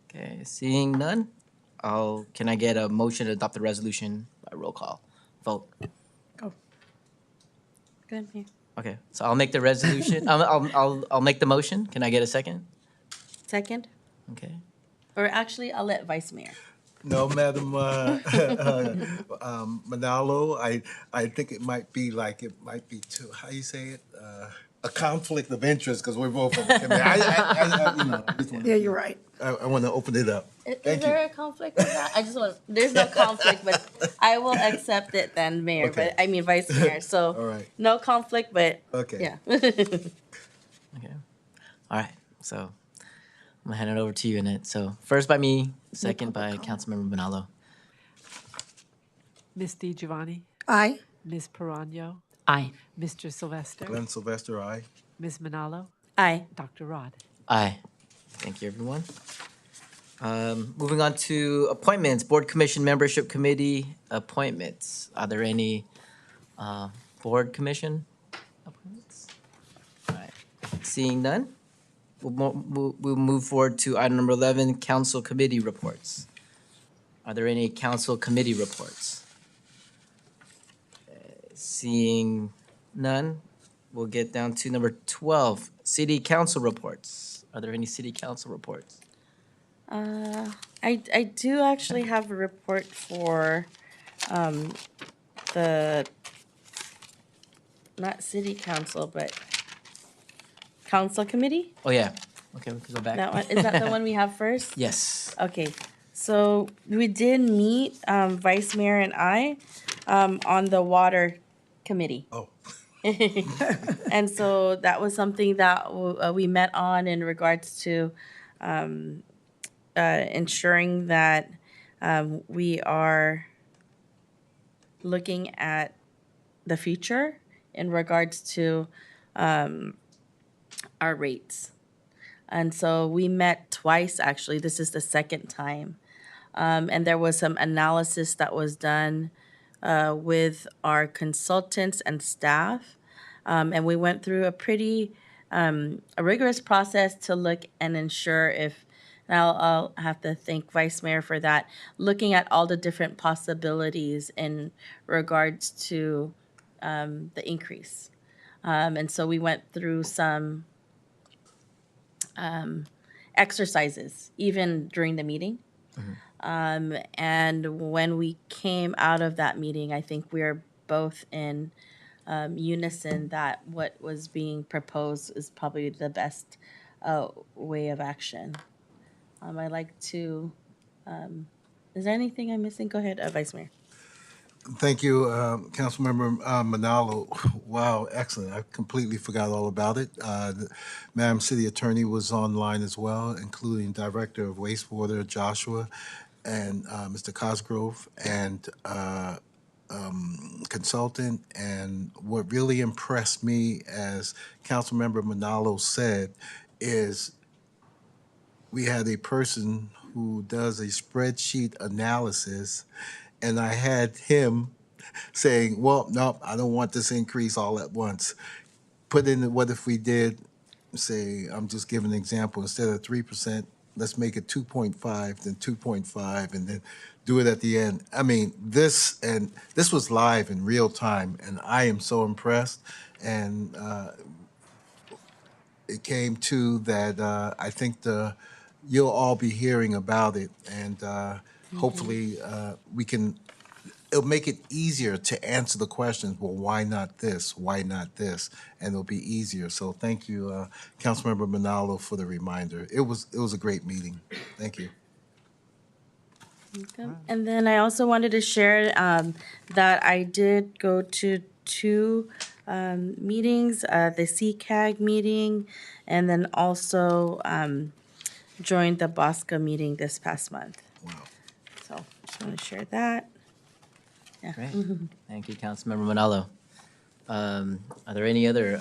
Okay, seeing none, can I get a motion to adopt the resolution by roll call vote? Go. Good, Mayor. Okay, so I'll make the resolution. I'll make the motion. Can I get a second? Second? Okay. Or actually, I'll let vice mayor. No, Madam Manalo, I think it might be too, how you say it? A conflict of interest because we're both on the committee. Yeah, you're right. I want to open it up. Is Thank there you. a conflict with that? There's no conflict, but I will accept it then, Mayor, Okay. but I mean Vice Mayor. So All right. no conflict, but Okay. yeah. Okay. All right. So I'm gonna hand it over to you, Annette. So first by me, second by Councilmember Manalo. Ms. DiGiovanni, Aye. Ms. Perano, Aye. Mr. Sylvester, Glenn Sylvester, aye. Ms. Manalo, Aye. Dr. Rod. Aye. Thank you, everyone. Moving on to appointments, Board Commission Membership Committee appointments. Are there any Board Commission appointments? All right. Seeing none, we'll move forward to item number 11, Council Committee Reports. Are there any Council Committee reports? Seeing none, we'll get down to number 12, City Council Reports. Are there any City Council reports? I do actually have a report for the, not city council, but council committee. Oh, yeah. Okay, we can go back. That one, is that the one we have first? Yes. Okay, so we did meet, Vice Mayor and I, on the water committee. Oh. And so that was something that we met on in regards to ensuring that we are looking at the future in regards to our rates. And so we met twice, actually. This is the second time. And there was some analysis that was done with our consultants and staff. And we went through a pretty a rigorous process to look and ensure if, and I'll have to thank Vice Mayor for that, looking at all the different possibilities in regards to the increase. And so we went through some exercises, even during the meeting. And when we came out of that meeting, I think we are both in unison that what was being proposed is probably the best way of action. I'd like to, is there anything I'm missing? Go ahead, Vice Mayor. Thank you, Councilmember Manalo. Wow, excellent. I completely forgot all about it. Madam City Attorney was online as well, including Director of Wastewater Joshua and Mr. Cosgrove and consultant. And what really impressed me, as Councilmember Manalo said, is we had a person who does a spreadsheet analysis, and I had him saying, well, no, I don't want this increase all at once. Put in, what if we did, say, I'm just giving an example, instead of 3%, let's make it 2.5, then 2.5, and then do it at the end. I mean, this was live in real time, and I am so impressed. And it came to that I think you'll all be hearing about it, and hopefully we can. It'll make it easier to answer the questions. Well, why not this? Why not this? And it'll be easier. So thank you, Councilmember Manalo, for the reminder. It was a great meeting. Thank you. And then I also wanted to share that I did go to two meetings, the CCAG meeting, and then also joined the BOSCA meeting this past month. Wow. So just want to share that. Yeah. Great. Thank you, Councilmember Manalo. Are there any other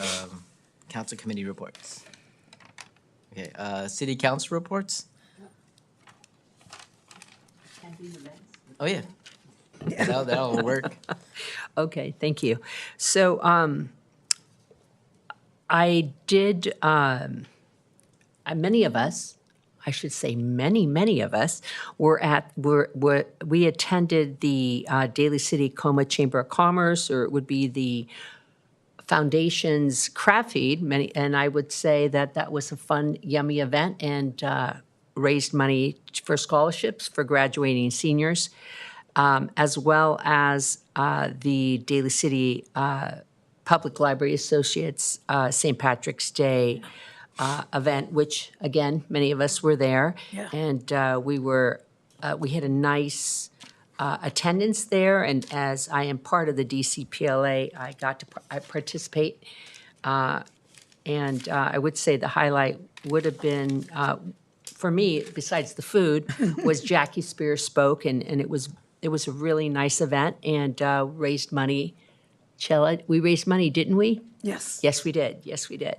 council committee reports? Okay, city council reports? Oh, yeah. That'll work. Okay, thank you. So I did, many of us, I should say many of us, we attended the Daly City Coma Chamber of Commerce, or it would be the Foundation's craft feed, and I would say that that was a fun, yummy event, and raised money for scholarships for graduating seniors, as well as the Daly City Public Library Associates St. Patrick's Day event, which, again, many of us were there. Yeah. And we had a nice attendance there, and as I am part of the DCPLA, I got to participate. And I would say the highlight would have been, for me, besides the food, was Jackie Spears spoke, and it was a really nice event, and raised money. Chella, we raised money, didn't we? Yes. Yes, we did. Yes, we did.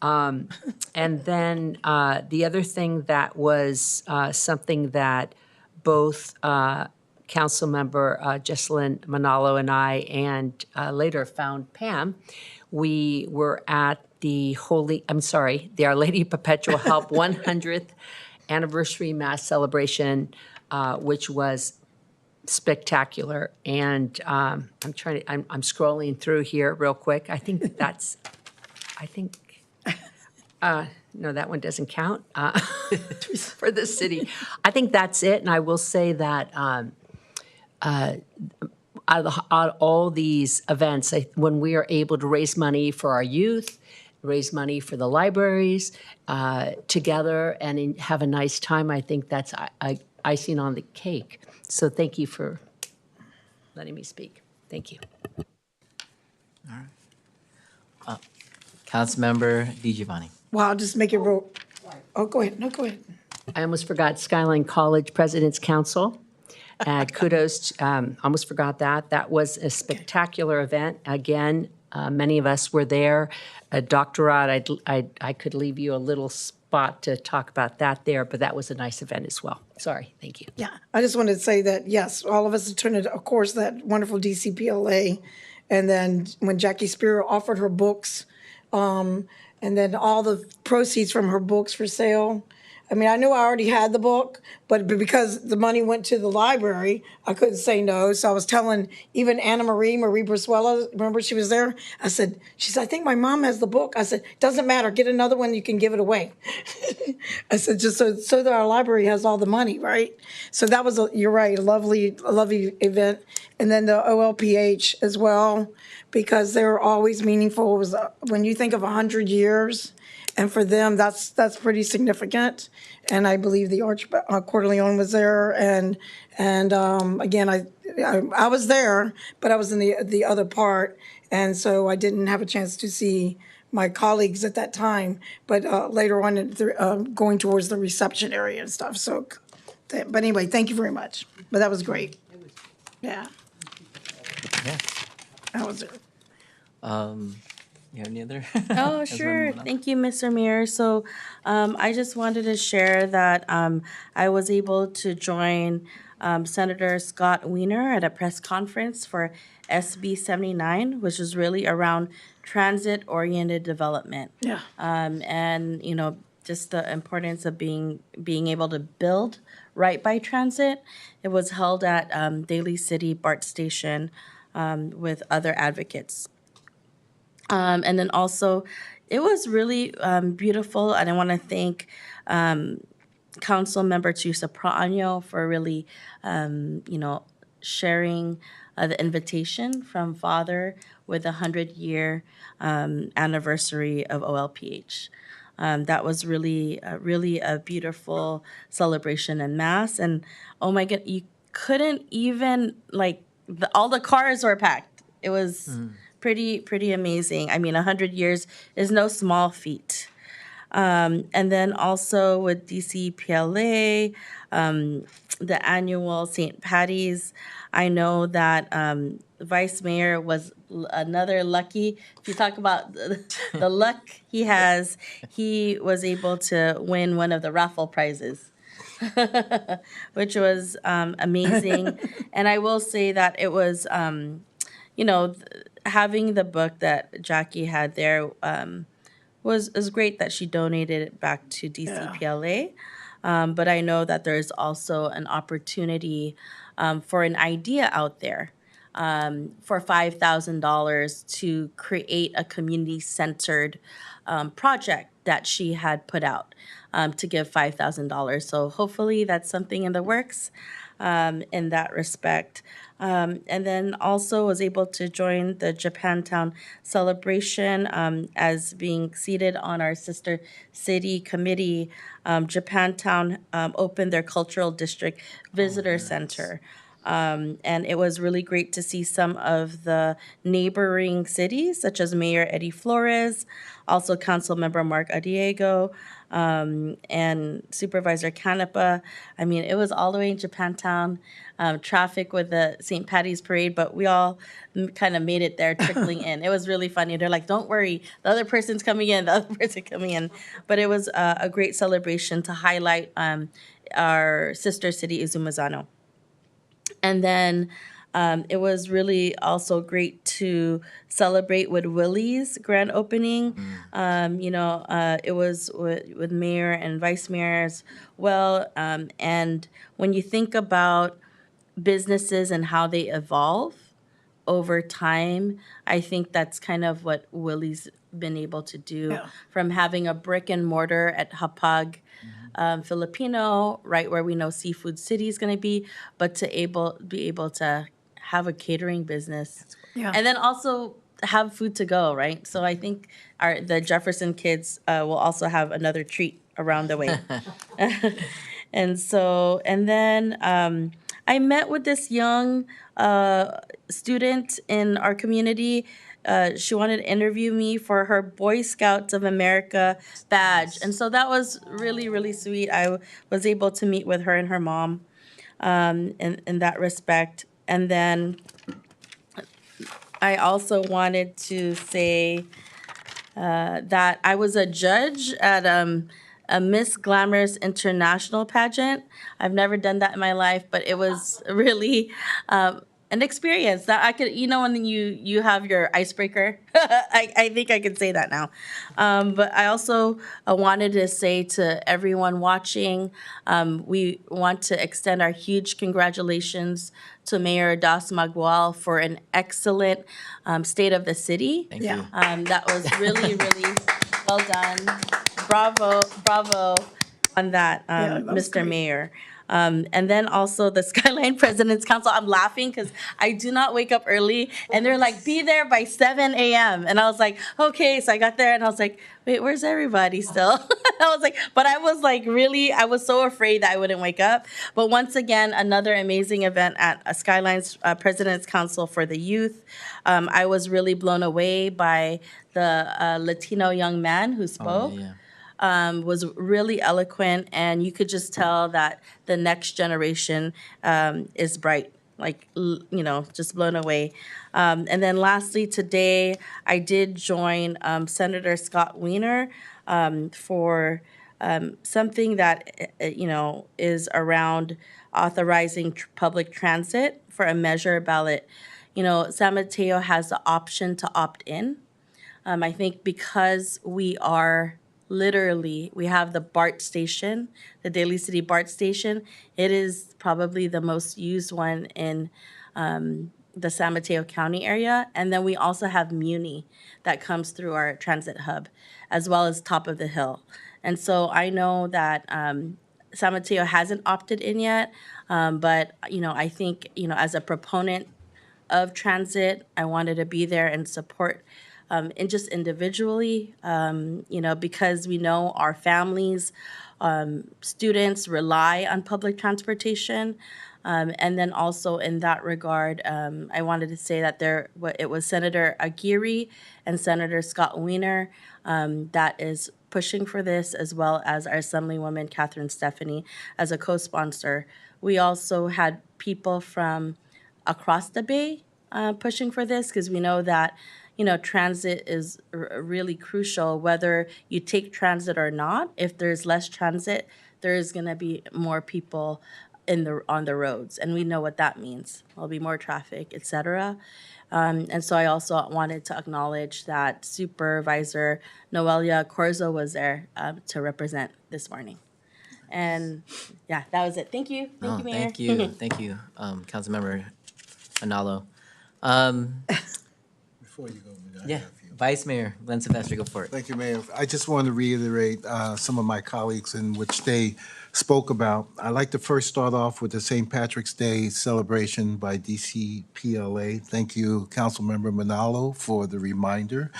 And then the other thing that was something that both Councilmember Jesselyn Manalo and I, and later found Pam, we were at the Our Lady Perpetual Help 100th Anniversary Mass Celebration, which was spectacular. And I'm scrolling through here real quick. No, that one doesn't count for the city. I think that's it. And I will say that out of all these events, when we are able to raise money for our youth, raise money for the libraries together, and have a nice time, I think that's icing on the cake. So thank you for letting me speak. Thank you. Councilmember DiGiovanni. Well, I'll just make it real. Oh, go ahead. No, go ahead. I almost forgot Skyline College President's Council. Kudos, almost forgot that. That was a spectacular event. Again, many of us were there. Dr. Rod, I could leave you a little spot to talk about that there, but that was a nice event as well. Sorry, thank you. Yeah, I just wanted to say that, yes, all of us attended, of course, that wonderful DCPLA. And then when Jackie Spear offered her books, and then all the proceeds from her books for sale. I mean, I knew I already had the book, but because the money went to the library, I couldn't say no. So I was telling even Marie Brasuela, remember she was there? She said, I think my mom has the book. I said, doesn't matter, get another one, you can give it away. I said, just so that our library has all the money, right? So that was, you're right, a lovely event. And then the OLPH as well, because they were always meaningful. It was, when you think of 100 years, and for them, that's pretty significant. And I believe the Coeur d'Alene was there, and again, I was there, but I was in the other part, and so I didn't have a chance to see my colleagues at that time. But later on, going towards the reception area and stuff. So, but anyway, thank you very much. But that was great. Yeah, Yeah. that was it. You have any other? Oh, Councilmember sure. Manalo? Thank you, Mr. Mayor. So I just wanted to share that I was able to join Senator Scott Wiener at a press conference for SB 79, which is really around transit-oriented development. Yeah. And, you know, just the importance of being able to build right by transit. It was held at Daly City BART Station with other advocates. And then also, it was really beautiful, and I want to thank Council Member Teresa Praño for really, sharing the invitation from Father with the 100-year anniversary of OLPH. That was really a beautiful celebration and mass, and oh my God, you couldn't even all the cars were packed. It was pretty amazing. I mean, 100 years is no small feat. And then also with DCPLA, the annual St. Patty's, I know that Vice Mayor was another lucky. If you talk about the luck he has, he was able to win one of the raffle prizes. Which was amazing. And I will say that it was, having the book that Jackie had there was great that she donated it back to DCPLA. But I know that there's also an opportunity for an idea out there for $5,000 to create a community-centered project that she had put out to give $5,000. So hopefully that's something in the works in that respect. And then also was able to join the Japantown celebration as being seated on our sister city committee. Japantown opened their cultural district visitor center. And it was really great to see some of the neighboring cities, such as Mayor Eddie Flores, also Councilmember Mark Adiego, and Supervisor Canepa. I mean, it was all the way in Japantown, traffic with the St. Patty's Parade, but we all kind of made it there trickling in. It was really funny. They're like, don't worry, the other person's coming in, the other person coming in. But it was a great celebration to highlight our sister city, Izumazano. And then it was really also great to celebrate with Willie's grand opening. It was with mayor and vice mayor as well. And when you think about businesses and how they evolve over time, I think that's kind of what Willie's been able to do, from having a brick and mortar at Hapag Filipino, right where we know Seafood City is going to be, but to be able to have a catering business, and then also have food to go, right? So I think the Jefferson kids will also have another treat around the way. And then I met with this young student in our community. She wanted to interview me for her Boy Scouts of America badge. And so that was really, really sweet. I was able to meet with her and her mom in that respect. And then I also wanted to say that I was a judge at a Miss Glamorous International pageant. I've never done that in my life, but it was really an experience that I could, when you have your icebreaker. I think I could say that now. But I also wanted to say to everyone watching, we want to extend our huge congratulations to Mayor Das Magual for an excellent state of the city. Thank you. That was really, really well done. Bravo, bravo on that, that was Mr. great. Mayor. And then also the Skyline President's Council. I'm laughing because I do not wake up early, and they're like, be there by 7 a.m. And I was like, okay. So I got there and I was like, wait, where's everybody still? I was like, but I was like, really, I was so afraid that I wouldn't wake up. But once again, another amazing event at Skyline's President's Council for the Youth. I was really blown away by the Latino young man who spoke. Oh, yeah. Was really eloquent, and you could just tell that the next generation is bright, like, just blown away. And then lastly, today, I did join Senator Scott Wiener for something that, is around authorizing public transit for a measure ballot. San Mateo has the option to opt in. I think because we have the BART station, the Daly City BART station. It is probably the most used one in the San Mateo County area. And then we also have Muni that comes through our transit hub, as well as Top of the Hill. And so I know that San Mateo hasn't opted in yet, but I think as a proponent of transit, I wanted to be there and support and just individually, because we know our families, students rely on public transportation. And then also in that regard, I wanted to say that it was Senator Aguirre and Senator Scott Wiener that is pushing for this, as well as our Assemblywoman Catherine Stephanie as a co-sponsor. We also had people from across the Bay pushing for this, because we know that transit is really crucial. Whether you take transit or not, if there's less transit, there is going to be more people on the roads, and we know what that means. There'll be more traffic, etc. And so I also wanted to acknowledge that Supervisor Noelia Corzo was there to represent this morning. And yeah, that was it. Thank you. Thank you, Mayor. Thank you. Thank you, Councilmember Analo. Before you go, I Yeah, have a few. Vice Mayor Glenn Sylvester, go for it. Thank you, Mayor. I just want to reiterate some of my colleagues in which they spoke about. I'd like to first start off with the St. Patrick's Day celebration by DCPLA. Thank you, Councilmember Manalo, for the reminder.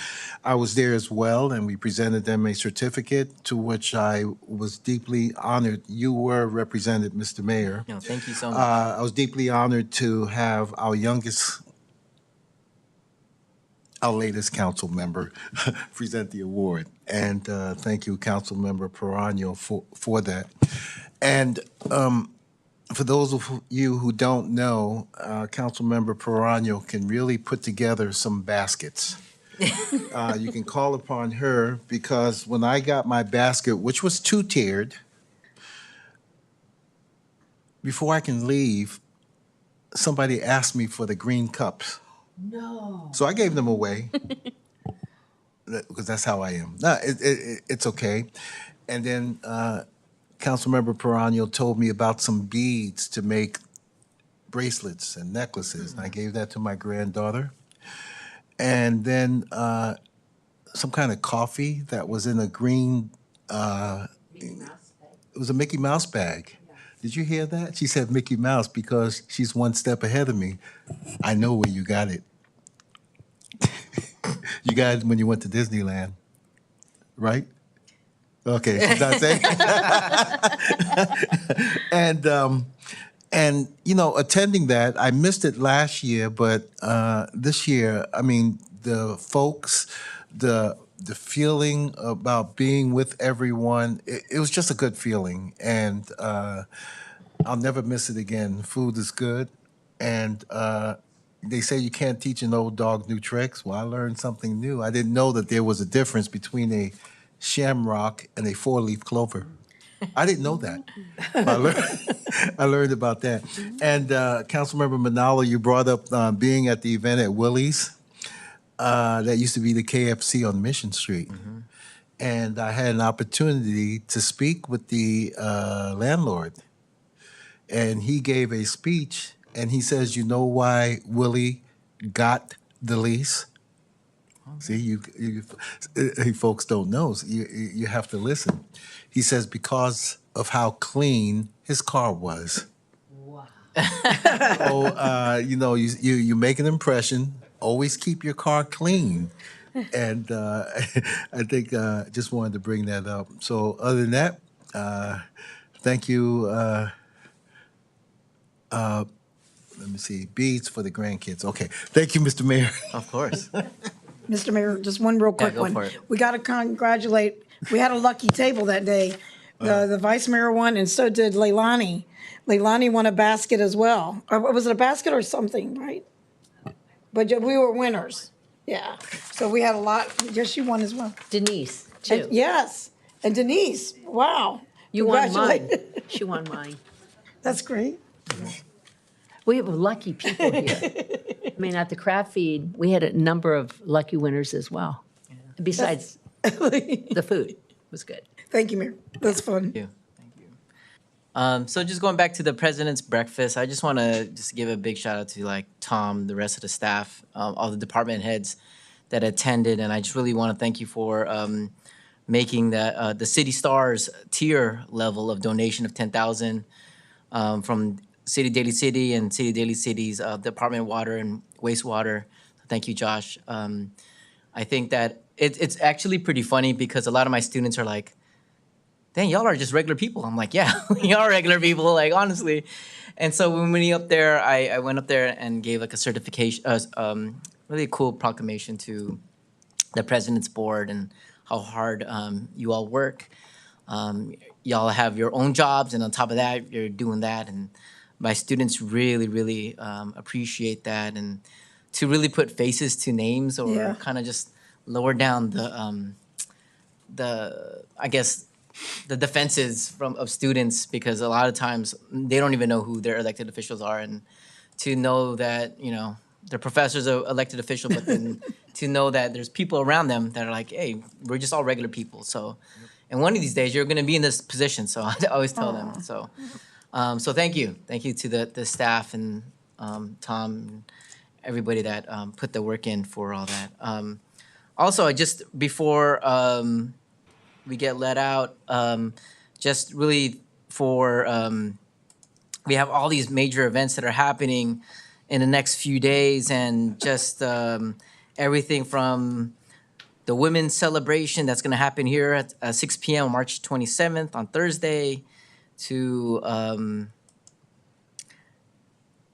I was there as well, and we presented them a certificate to which I was deeply honored. You were represented, Mr. Mayor. No, thank you so much. I was deeply honored to have our latest council member present the award. And thank you, Council Member Perano, for that. And for those of you who don't know, Council Member Perano can really put together some baskets. You can call upon her, because when I got my basket, which was two-tiered, before I can leave, somebody asked me for the green cups. No. So I gave them away because that's how I am. No, it's okay. And then Councilmember Perano told me about some beads to make bracelets and necklaces, and I gave that to my granddaughter. And then some kind of coffee that was in a green, it was a Mickey Mouse bag. Did you hear that? She said Mickey Mouse because she's one step ahead of me. I know where you got it. You got it when you went to Disneyland, right? Okay, she's not saying. And attending that, I missed it last year, but this year, I mean, the folks, the feeling about being with everyone, it was just a good feeling, and I'll never miss it again. Food is good, and they say you can't teach an old dog new tricks. Well, I learned something new. I didn't know that there was a difference between a shamrock and a four-leaf clover. I didn't know that. I learned, I learned about that. And Councilmember Manalo, you brought up being at the event at Willie's. That used to be the KFC on Mission Street. And I had an opportunity to speak with the landlord. And he gave a speech, and he says, "You know why Willie got the lease?" See, you folks don't know. So you have to listen. He says, "Because of how clean his car was." Wow. So, you make an impression. Always keep your car clean. And I think just wanted to bring that up. So other than that, thank you. Let me see, beads for the grandkids. Okay, thank you, Mr. Mayor. Of course. Mr. Mayor, just one real quick go one. for it. We got to congratulate, we had a lucky table that day. The vice mayor won, and so did Leilani. Leilani won a basket as well. Or was it a basket or something, right? But we were winners. Yeah. So we had a lot. Yes, you won as well. Denise, too. Yes. And Denise, wow. You won mine. Congratulations. She won mine. That's great. We have lucky people here. I mean, at the craft feed, we had a number of lucky winners as well. Besides, the food was good. Thank you, Mayor. That's fun. Thank you. So just going back to the president's breakfast, I just want to just give a big shout out to like Tom, the rest of the staff, all the department heads that attended, and I just really want to thank you for making the City Stars tier level of donation of 10,000 from City Daly City and City Daly City's Department of Water and Wastewater. Thank you, Josh. I think that it's actually pretty funny because a lot of my students are like, dang, y'all are just regular people. I'm like, yeah, we are regular people, like, honestly. And so when we up there, I went up there and gave like a certification, really cool proclamation to the president's board and how hard you all work. Y'all have your own jobs, and on top of that, you're doing that. And my students really, really appreciate that. And to really put faces to names or Yeah. kind of just lower down I guess, the defenses of students, because a lot of times they don't even know who their elected officials are, and to know that their professors are elected official, but then to know that there's people around them that are like, hey, we're just all regular people. So, and one of these days you're going to be in this position. So I always tell them. So, so thank you to the staff and Tom, and everybody that put the work in for all that. Also, just before we get let out, just really for we have all these major events that are happening in the next few days, and just everything from the women's celebration that's going to happen here at 6 p.m. on March 27th on Thursday, to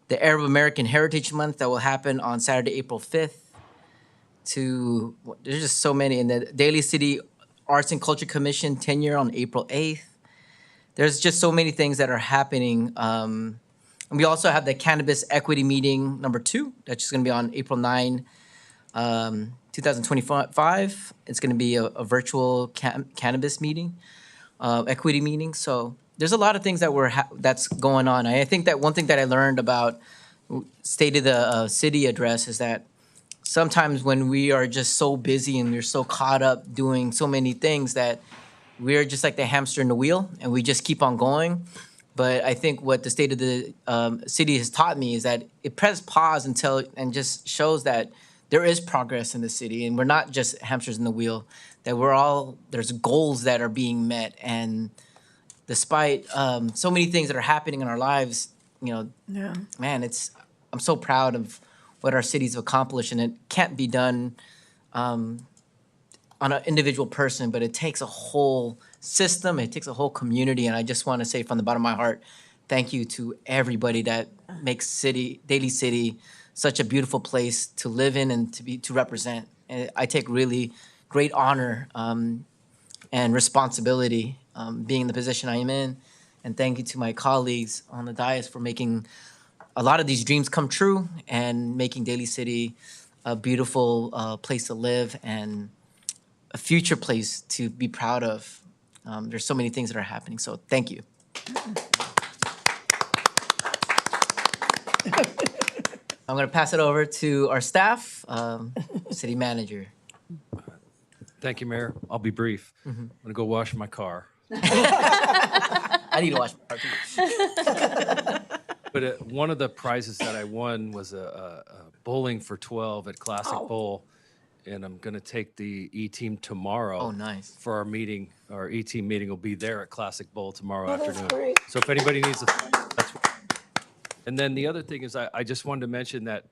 the Arab American Heritage Month that will happen on Saturday, April 5th, to there's just so many, and the Daly City Arts and Culture Commission tenure on April 8th. There's just so many things that are happening. And we also have the Cannabis Equity Meeting number 2. That's just going to be on April 9, 2025. It's going to be a virtual cannabis meeting, equity meeting. So there's a lot of things that's going on. I think that one thing that I learned about State of the City address is that sometimes when we are just so busy and we're so caught up doing so many things that we're just like the hamster in the wheel and we just keep on going. But I think what the State of the City has taught me is that it press pause and just shows that there is progress in the city, and we're not just hamsters in the wheel, that there's goals that are being met. And despite so many things that are happening in our lives, Yeah. man, I'm so proud of what our cities have accomplished, and it can't be done on an individual person, but it takes a whole system, it takes a whole community, and I just want to say from the bottom of my heart, thank you to everybody that makes Daly City such a beautiful place to live in and to represent. And I take really great honor and responsibility being in the position I am in, and thank you to my colleagues on the dais for making a lot of these dreams come true and making Daly City a beautiful place to live and a future place to be proud of There's so many things that are happening, so thank you. I'm going to pass it over to our staff, city manager. Thank you, Mayor. I'll be brief. I'm going to go wash my car. I need to watch part two. But one of the prizes that I won was a bowling for 12 at Classic Bowl. And I'm going to take the E-team tomorrow. Oh, nice. For our meeting. Our E-team meeting will be there at Classic Bowl tomorrow afternoon. great. So if anybody needs that's. And then the other thing is I just wanted to mention that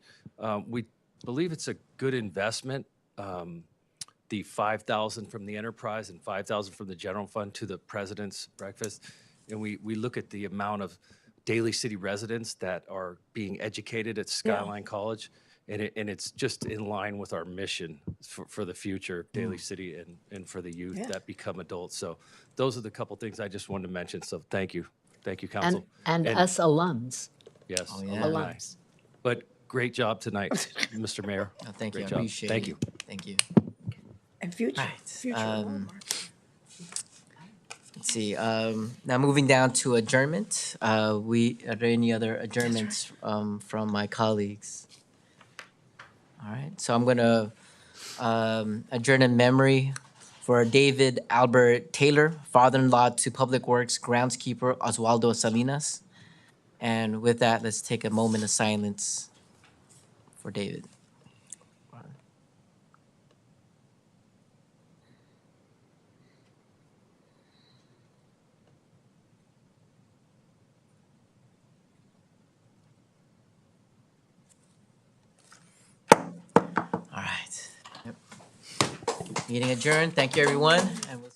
we believe it's a good investment. The 5,000 from the enterprise and 5,000 from the general fund to the president's breakfast. And we look at the amount of Daly City residents that are being educated at Skyline College. And it's just in line with our mission for the future of Daly City and for the youth that become adults. So those are the couple things I just wanted to mention. So thank you. Thank you, Council. And us alums. Yes. Oh, yeah. alumni. But great job tonight, Mr. Mayor. Oh, thank you. Great I job. appreciate Thank it. you. Thank you. And future, Right, future Walmart. Let's see. Now moving down to adjournment. Are there any other adjournments from my colleagues? All right. So I'm going to adjourn in memory for David Albert Taylor, father-in-law to Public Works groundskeeper Oswaldo Salinas. And with that, let's take a moment of silence for David. All right. Yep. Meeting adjourned. Thank you, everyone. And we'll